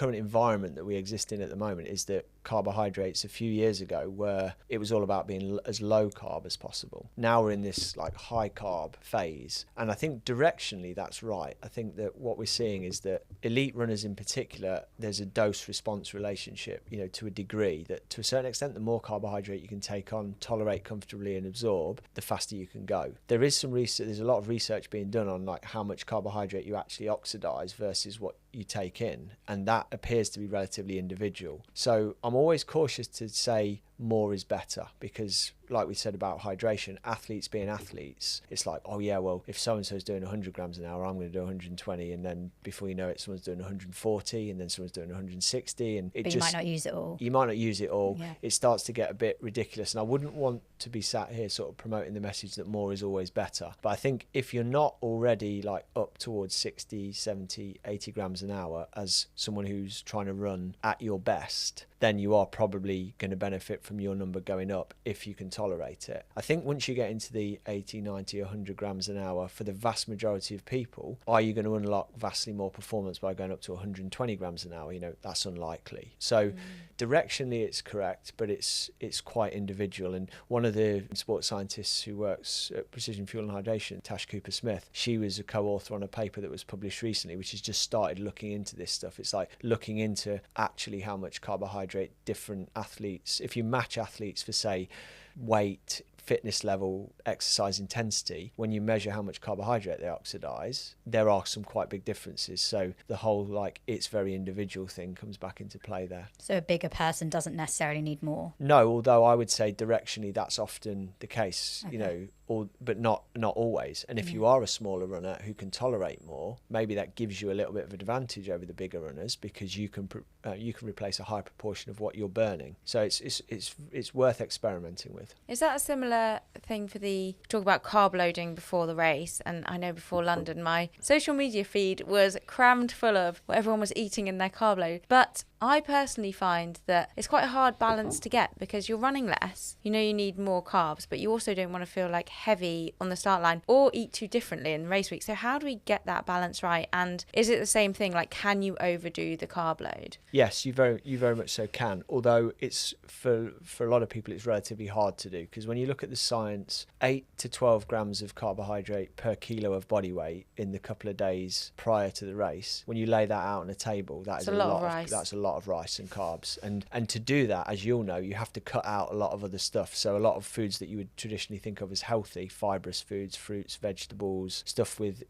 environment that we exist in at the moment, is that carbohydrates a few years ago where it was all about being as low carb as possible. Now we're in this like high carb phase, and I think directionally that's right. I think that what we're seeing is that elite runners in particular, there's a dose response relationship, to a degree, that to a certain extent the more carbohydrate you can take on, tolerate comfortably and absorb, the faster you can go. There is some research, there's a lot of research being done on like how much carbohydrate you actually oxidize versus what you take in, and that appears to be relatively individual. So I'm always cautious to say more is better, because like we said about hydration, athletes being athletes, it's like, oh yeah, well, if so-and-so's doing 100 grams an hour, I'm going to do 120, and then before you know it, someone's doing 140, and then someone's doing 160, and you might not use it all. You might not use it all. Yeah. It starts to get a bit ridiculous, and I wouldn't want to be sat here sort of promoting the message that more is always better. But I think if you're not already like up towards 60, 70, 80 grams an hour as someone who's trying to run at your best, then you are probably going to benefit from your number going up if you can tolerate it. I think once you get into the 80, 90, 100 grams an hour, for the vast majority of people, are you going to unlock vastly more performance by going up to 120 grams an hour? That's unlikely. So directionally it's correct, but it's quite individual. And one of the sports scientists who works at Precision Fuel and Hydration, Tash Cooper-Smith, she was a co-author on a paper that was published recently, which has just started looking into this stuff. It's like looking into actually how much carbohydrate different athletes, if you match athletes for say weight, fitness level, exercise intensity, when you measure how much carbohydrate they oxidize, there are some quite big differences. So the whole like it's very individual thing comes back into play there. So a bigger person doesn't necessarily need more? No, although I would say directionally that's often the case, Okay. But not always. And if you are a smaller runner who can tolerate more, maybe that gives you a little bit of advantage over the bigger runners, because you can replace a high proportion of what you're burning. So it's worth experimenting with. Is that a similar thing for talk about carb loading before the race? And I know before London, my social media feed was crammed full of what everyone was eating in their carb load. But I personally find that it's quite a hard balance to get, because you're running less. You need more carbs, but you also don't want to feel like heavy on the start line or eat too differently in race week. So how do we get that balance right? And is it the same thing? Like, can you overdo the carb load? Yes, you very much so can. Although it's for a lot of people, it's relatively hard to do, because when you look at the science, 8 to 12 grams of carbohydrate per kilo of body weight in the couple of days prior to the race, when you lay that out on a table, that's a lot of rice. That's a lot of rice and carbs. And to do that, as you'll know, you have to cut out a lot of other stuff. So a lot of foods that you would traditionally think of as healthy, fibrous foods, fruits, vegetables, stuff with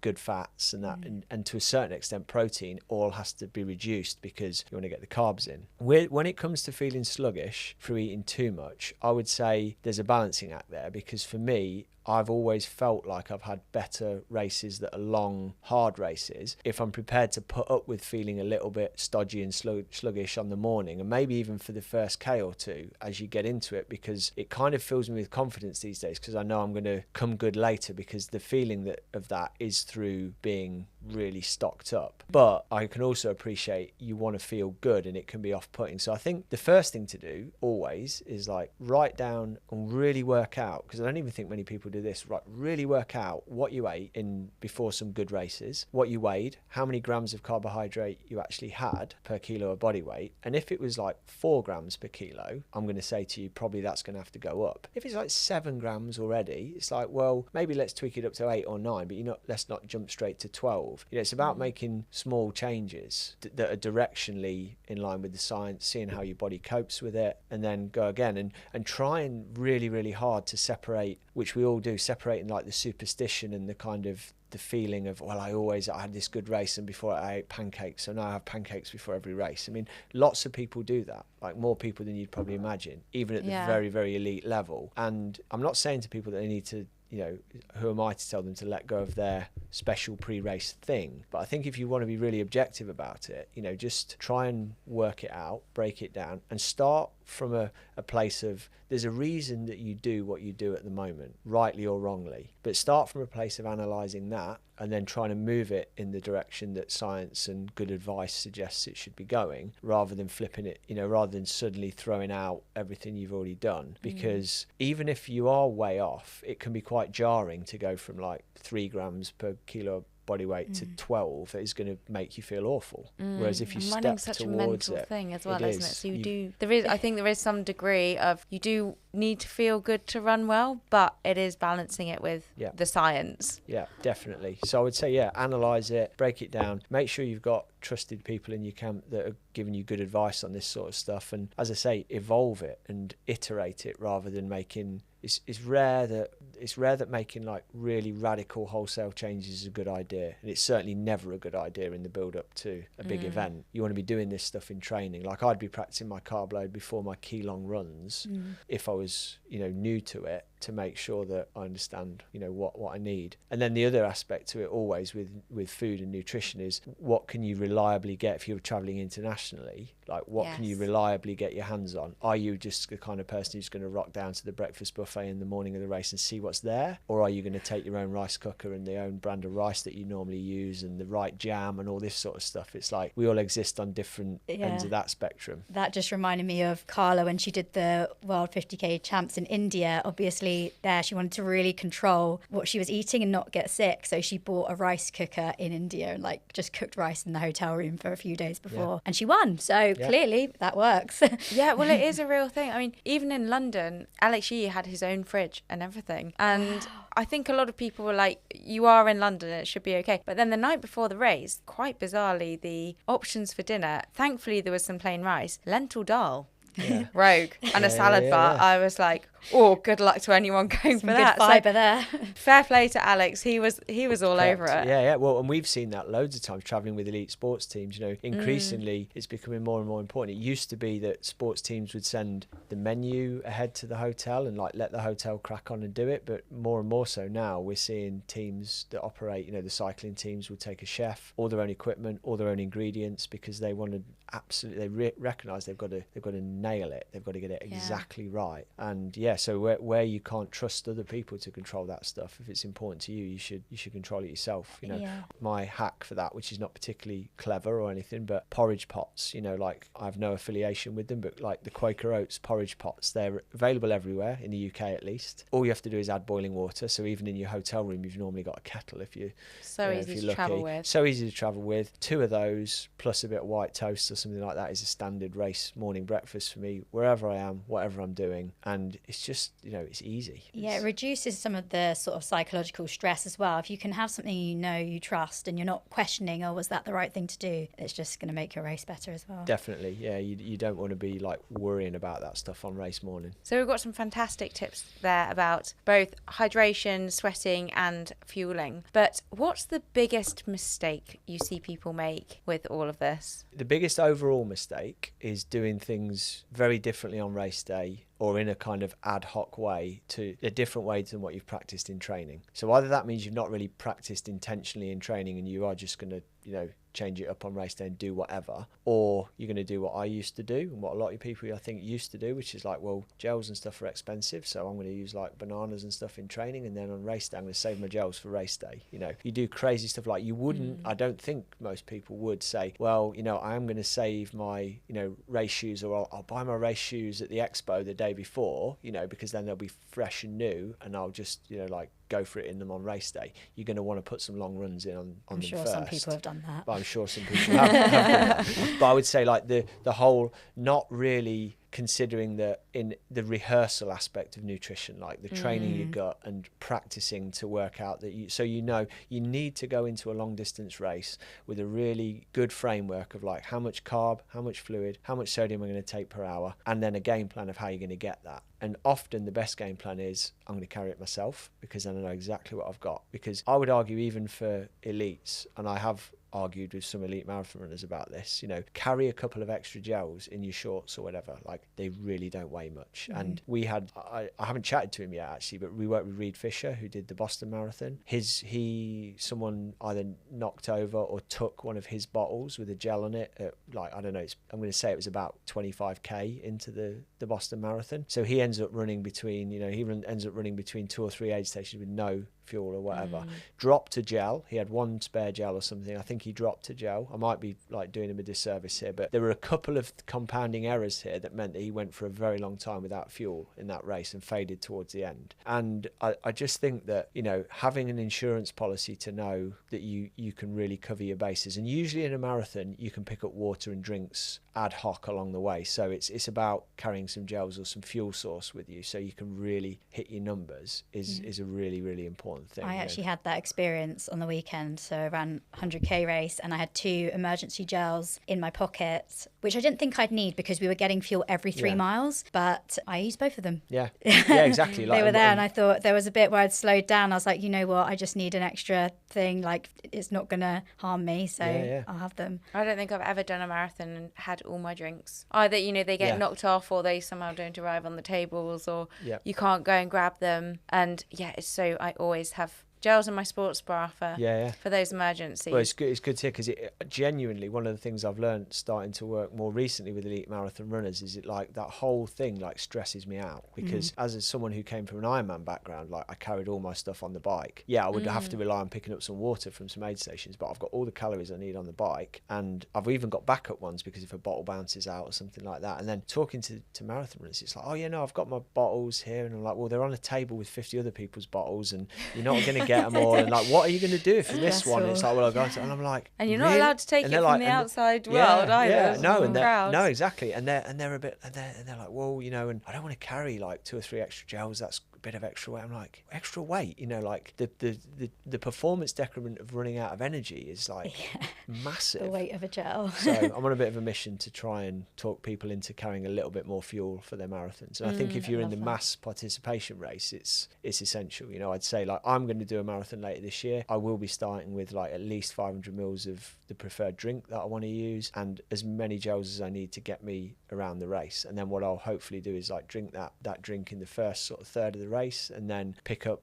good fats and that, and to a certain extent protein, all has to be reduced because you want to get the carbs in. When it comes to feeling sluggish through eating too much, I would say there's a balancing act there, because for me, I've always felt like I've had better races that are long, hard races if I'm prepared to put up with feeling a little bit stodgy and sluggish on the morning, and maybe even for the first K or two as you get into it, because it kind of fills me with confidence these days, because I know I'm going to come good later, because the feeling of that is through being really stocked up. But I can also appreciate you want to feel good, and it can be off-putting. So I think the first thing to do always is like write down and really work out, because I don't even think many people do this, right? Really work out what you ate in before some good races, what you weighed, how many grams of carbohydrate you actually had per kilo of body weight. And if it was like 4 grams per kilo, I'm going to say to you, probably that's going to have to go up. If it's like 7 grams already, it's like, well, maybe let's tweak it up to 8 or 9, but let's not jump straight to 12. It's about making small changes that are directionally in line with the science, seeing how your body copes with it, and then go again and trying really, really hard to separate, which we all do, separating like the superstition and the kind of the feeling of, well, I had this good race and before I ate pancakes, so now I have pancakes before every race. I mean, lots of people do that, like more people than you'd probably imagine, even at the very, very elite level. And I'm not saying to people that they need to, who am I to tell them to let go of their special pre-race thing? But I think if you want to be really objective about it, just try and work it out, break it down, and start from a place of, there's a reason that you do what you do at the moment, rightly or wrongly. But start from a place of analysing that, and then trying to move it in the direction that science and good advice suggests it should be going, rather than flipping it, rather than suddenly throwing out everything you've already done. Because even if you are way off, it can be quite jarring to go from like 3 grams per kilo body weight to 12. It is going to make you feel awful. Whereas if you step towards such a mental thing as well, isn't it? So I think there is some degree of, you do need to feel good to run well, but it is balancing it with the science. Yeah, definitely. So I would say, analyze it, break it down, make sure you've got trusted people in your camp that are giving you good advice on this sort of stuff, and as I say, evolve it and iterate it, rather than making it's rare that making like really radical wholesale changes is a good idea, and it's certainly never a good idea in the build up to a big event. You want to be doing this stuff in training. Like, I'd be practicing my carb load before my key long runs if I was new to it, to make sure that I understand what I need. And then the other aspect to it always with food and nutrition is, what can you reliably get if you're traveling internationally? Like, what can you reliably get your hands on? Are you just the kind of person who's going to rock down to the breakfast buffet in the morning of the race and see what's there? Or are you going to take your own rice cooker and the own brand of rice that you normally use and the right jam and all this sort of stuff? It's like, we all exist on different ends of that spectrum. That just reminded me of Carla when she did the World 50k champs in India. Obviously there she wanted to really control what she was eating and not get sick, so she bought a rice cooker in India and like just cooked rice in the hotel room for a few days before, and she won. So clearly that works. Yeah, well, it is a real thing. I mean, even in London, Alex Yee had his own fridge and everything, and I think a lot of people were like, you are in London, it should be okay. But then the night before the race, quite bizarrely, the options for dinner, thankfully there was some plain rice, lentil dal, rogue, and a salad bar. I was like, oh, good luck to anyone going for that. Good fibre there. Fair play to Alex. He was all over it. Yeah. Well, and we've seen that loads of times traveling with elite sports teams. Increasingly it's becoming more and more important. It used to be that sports teams would send the menu ahead to the hotel and like let the hotel crack on and do it. But more and more so now, we're seeing teams that operate, the cycling teams will take a chef, all their own equipment, all their own ingredients, because they want to recognise they've got to nail it. They've got to get it exactly right. And so where you can't trust other people to control that stuff, if it's important to you, you should control it yourself. My hack for that, which is not particularly clever or anything, but porridge pots, like I have no affiliation with them, but like the Quaker Oats porridge pots, they're available everywhere in the UK at least. All you have to do is add boiling water, so even in your hotel room you've normally got a kettle if you're easy to travel with. So easy to travel with. 2 of those plus a bit of white toast or something like that is a standard race morning breakfast for me, wherever I am, whatever I'm doing. And it's just, it's easy. Yeah, it reduces some of the sort of psychological stress as well. If you can have something you trust and you're not questioning, oh, was that the right thing to do? It's just going to make your race better as well. Definitely, yeah. You don't want to be like worrying about that stuff on race morning. So we've got some fantastic tips there about both hydration, sweating and fueling. But what's the biggest mistake you see people make with all of this? The biggest overall mistake is doing things very differently on race day, or in a kind of ad hoc way, to a different way than what you've practiced in training. So either that means you've not really practiced intentionally in training and you are just going to, change it up on race day and do whatever, or you're going to do what I used to do and what a lot of people I think used to do, which is like, well, gels and stuff are expensive, so I'm going to use like bananas and stuff in training, and then on race day I'm going to save my gels for race day. You do crazy stuff like you wouldn't, I don't think most people would say, well, I am going to save my, race shoes, or I'll buy my race shoes at the expo the day before, because then they'll be fresh and new and I'll just, go for it in them on race day. You're going to want to put some long runs in on I'm them sure first. some people have done that. But I'm sure some people have done that. But I would say like the whole not really considering in the rehearsal aspect of nutrition, like the training your gut and practicing to work out that you need to go into a long distance race with a really good framework of like how much carb, how much fluid, how much sodium I'm going to take per hour, and then a game plan of how you're going to get that. And often the best game plan is I'm going to carry it myself, because then I know exactly what I've got. Because I would argue even for elites, and I have argued with some elite marathon runners about this, carry a couple of extra gels in your shorts or whatever, like they really don't weigh much. And we had, I haven't chatted to him yet actually, but we worked with Reed Fisher, who did the Boston Marathon. Someone either knocked over or took one of his bottles with a gel on it at, like, I don't know, I'm going to say it was about 25k into the Boston Marathon. So he ends up running between, ends up running between 2 or 3 aid stations with no fuel or whatever. Dropped a gel. He had one spare gel or something. I think he dropped a gel. I might be like doing him a disservice here, but there were a couple of compounding errors here that meant that he went for a very long time without fuel in that race and faded towards the end. And I just think that, having an insurance policy to know that you can really cover your bases. And usually in a marathon, you can pick up water and drinks ad hoc along the way. So it's about carrying some gels or some fuel source with you so you can really hit your numbers is a really, really important thing. I actually had that experience on the weekend. So I ran 100k race and I had 2 emergency gels in my pocket, which I didn't think I'd need because we were getting fuel every 3 miles, but I used both of them. Yeah, exactly. They were there and I thought there was a bit where I'd slowed down. I was like, you know what, I just need an extra thing, like it's not going to harm me, so I'll have them. I don't think I've ever done a marathon and had all my drinks. Either, they get knocked off or they somehow don't arrive on the tables, or you can't go and grab them. And I always have gels in my sports bra for those emergencies. Well, it's good to hear, because it genuinely, one of the things I've learned starting to work more recently with elite marathon runners is it like that whole thing like stresses me out, because as someone who came from an Ironman background, like I carried all my stuff on the bike. I would have to rely on picking up some water from some aid stations, but I've got all the calories I need on the bike, and I've even got backup ones because if a bottle bounces out or something like that. And then talking to marathon runners, it's like, oh yeah, no, I've got my bottles here, and I'm like, well, they're on a table with 50 other people's bottles and you're not going to get them all, and like, what are you going to do if you miss one? And it's like, well, I'll go to, and I'm like, and you're not allowed to take it from the outside world either. No, exactly. And they're a bit, and they're like, well, and I don't want to carry like 2 or 3 extra gels. That's a bit of extra weight. I'm like, extra weight, like the performance decrement of running out of energy is like massive. The weight of a gel. So I'm on a bit of a mission to try and talk people into carrying a little bit more fuel for their marathons. And I think if you're in the mass participation race, it's essential. I'd say like I'm going to do a marathon later this year. I will be starting with like at least 500 mils of the preferred drink that I want to use, and as many gels as I need to get me around the race. And then what I'll hopefully do is like drink that drink in the first sort of third of the race, and then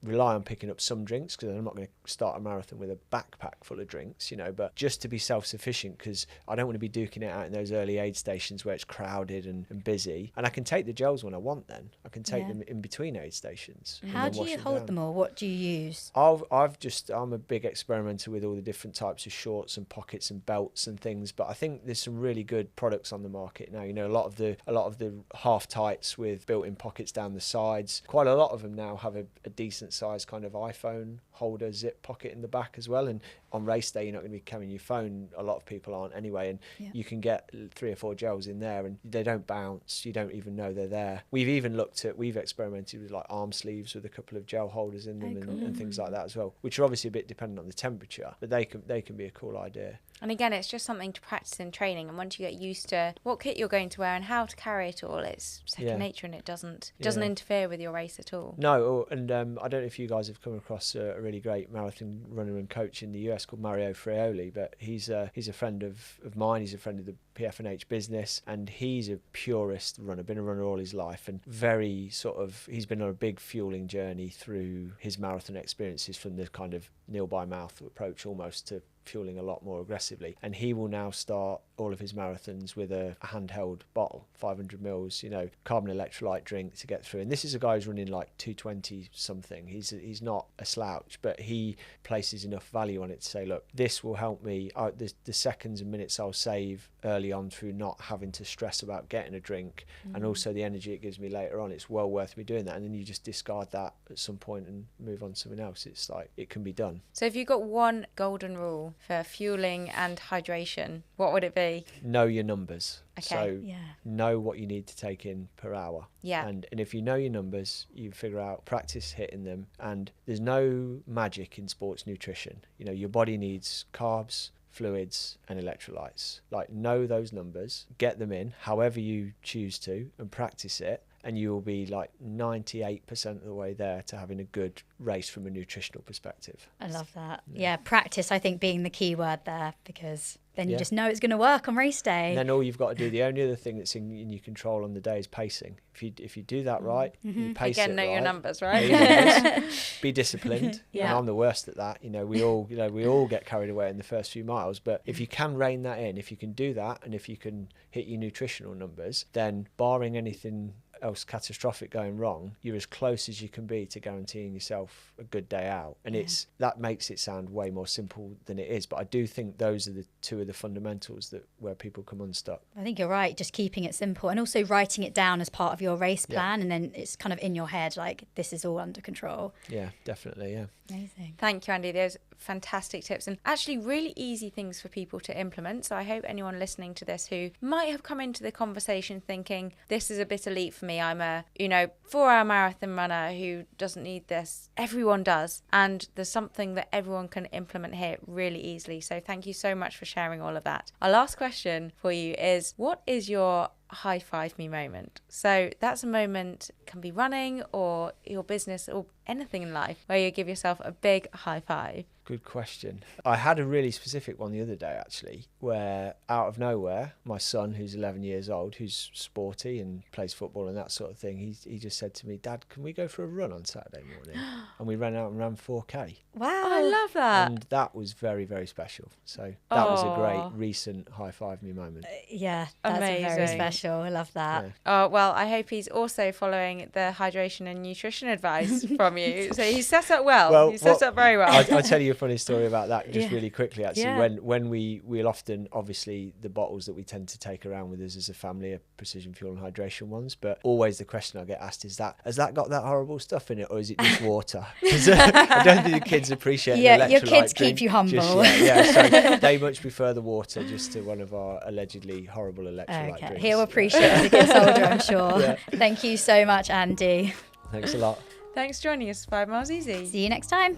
rely on picking up some drinks, because I'm not going to start a marathon with a backpack full of drinks, but just to be self-sufficient, because I don't want to be duking it out in those early aid stations where it's crowded and busy. And I can take the gels when I want then. I can take them in between aid stations. How do you hold them all? What do you use? I'm a big experimenter with all the different types of shorts and pockets and belts and things, but I think there's some really good products on the market now. A lot of the half tights with built-in pockets down the sides. Quite a lot of them now have a decent sized kind of iPhone holder zip pocket in the back as well. And on race day, you're not going to be carrying your phone. A lot of people aren't anyway, and you can get 3 or 4 gels in there, and they don't bounce. You don't even know they're there. We've experimented with like arm sleeves with a couple of gel holders in them, and things like that as well, which are obviously a bit dependent on the temperature, but they can be a cool idea. And again, it's just something to practice in training, and once you get used to what kit you're going to wear and how to carry it all, it's second nature, and it doesn't interfere with your race at all. No, and I don't know if you guys have come across a really great marathon runner and coach in the US called Fioli, but he's a friend of mine. He's a friend of the PF&H business, and he's a purist runner, been a runner all his life, and he's been on a big fueling journey through his marathon experiences, from the kind of nil by mouth approach almost to fueling a lot more aggressively. And he will now start all of his marathons with a handheld bottle, 500 mils, carbon electrolyte drink to get through. And this is a guy who's running like 220 something. He's not a slouch, but he places enough value on it to say, look, this will help me. The seconds and minutes I'll save early on through not having to stress about getting a drink, and also the energy it gives me later on, it's well worth me doing that. And then you just discard that at some point and move on to something else. It's like, it can be done. So if you've got one golden rule for fueling and hydration, what would it be? Know your numbers. Okay. So know what you need to take in per hour. Yeah. And if you know your numbers, you figure out, practice hitting them. And there's no magic in sports nutrition. Your body needs carbs, fluids and electrolytes. Like, know those numbers, get them in however you choose to, and practice it. And you will be like 98% of the way there to having a good race from a nutritional perspective. I love that. Yeah, practice, I think, being the key word there, because then you just know it's going to work on race day. And then all you've got to do, the only other thing that's in your control on the day is pacing. If you do that right, you pace Again, it know right. your numbers, right? Know your numbers, be disciplined. Yeah. And I'm the worst at that. We all get carried away in the first few miles. But if you can rein that in, if you can do that, and if you can hit your nutritional numbers, then barring anything else catastrophic going wrong, you're as close as you can be to guaranteeing yourself a good day out. And that makes it sound way more simple than it is, but I do think those are the two of the fundamentals where people come unstuck. I think you're right, just keeping it simple, and also writing it down as part of your race plan, and then it's kind of in your head, like, this is all under control. Yeah, definitely. Yeah. Amazing. Thank you, Andy. Those fantastic tips, and actually really easy things for people to implement. So I hope anyone listening to this who might have come into the conversation thinking, this is a bit elite for me, I'm a 4-hour marathon runner who doesn't need this. Everyone does, and there's something that everyone can implement here really easily. So thank you so much for sharing all of that. Our last question for you is, what is your high five me moment? So that's a moment, can be running or your business or anything in life, where you give yourself a big high five. Good question. I had a really specific one the other day, actually, where out of nowhere, my son, who's 11 years old, who's sporty and plays football and that sort of thing, he just said to me, Dad, can we go for a run on Saturday morning? And we ran out and ran 4K. Wow, I love that. And that was very, very special. So that was a great recent high five me moment. Yeah, that's very special. I love that. Yeah. Oh, well, I hope he's also following the hydration and nutrition advice from you. So he's set up well. He's set up very well. I'll tell you a funny story about that just really quickly, actually. Yeah. When we'll often, obviously, the bottles that we tend to take around with us as a family are Precision Fuel and Hydration ones, but always the question I get asked is has that got that horrible stuff in it, or is it just water? Because I don't think the kids appreciate the electrolyte your kids drink keep you humble. So they much prefer the water just to one of our allegedly horrible electrolyte drinks. He'll appreciate it as he gets older, I'm sure. Thank you so much, Andy. Thanks a lot. Thanks for joining us, 5 Miles Easy. See you next time.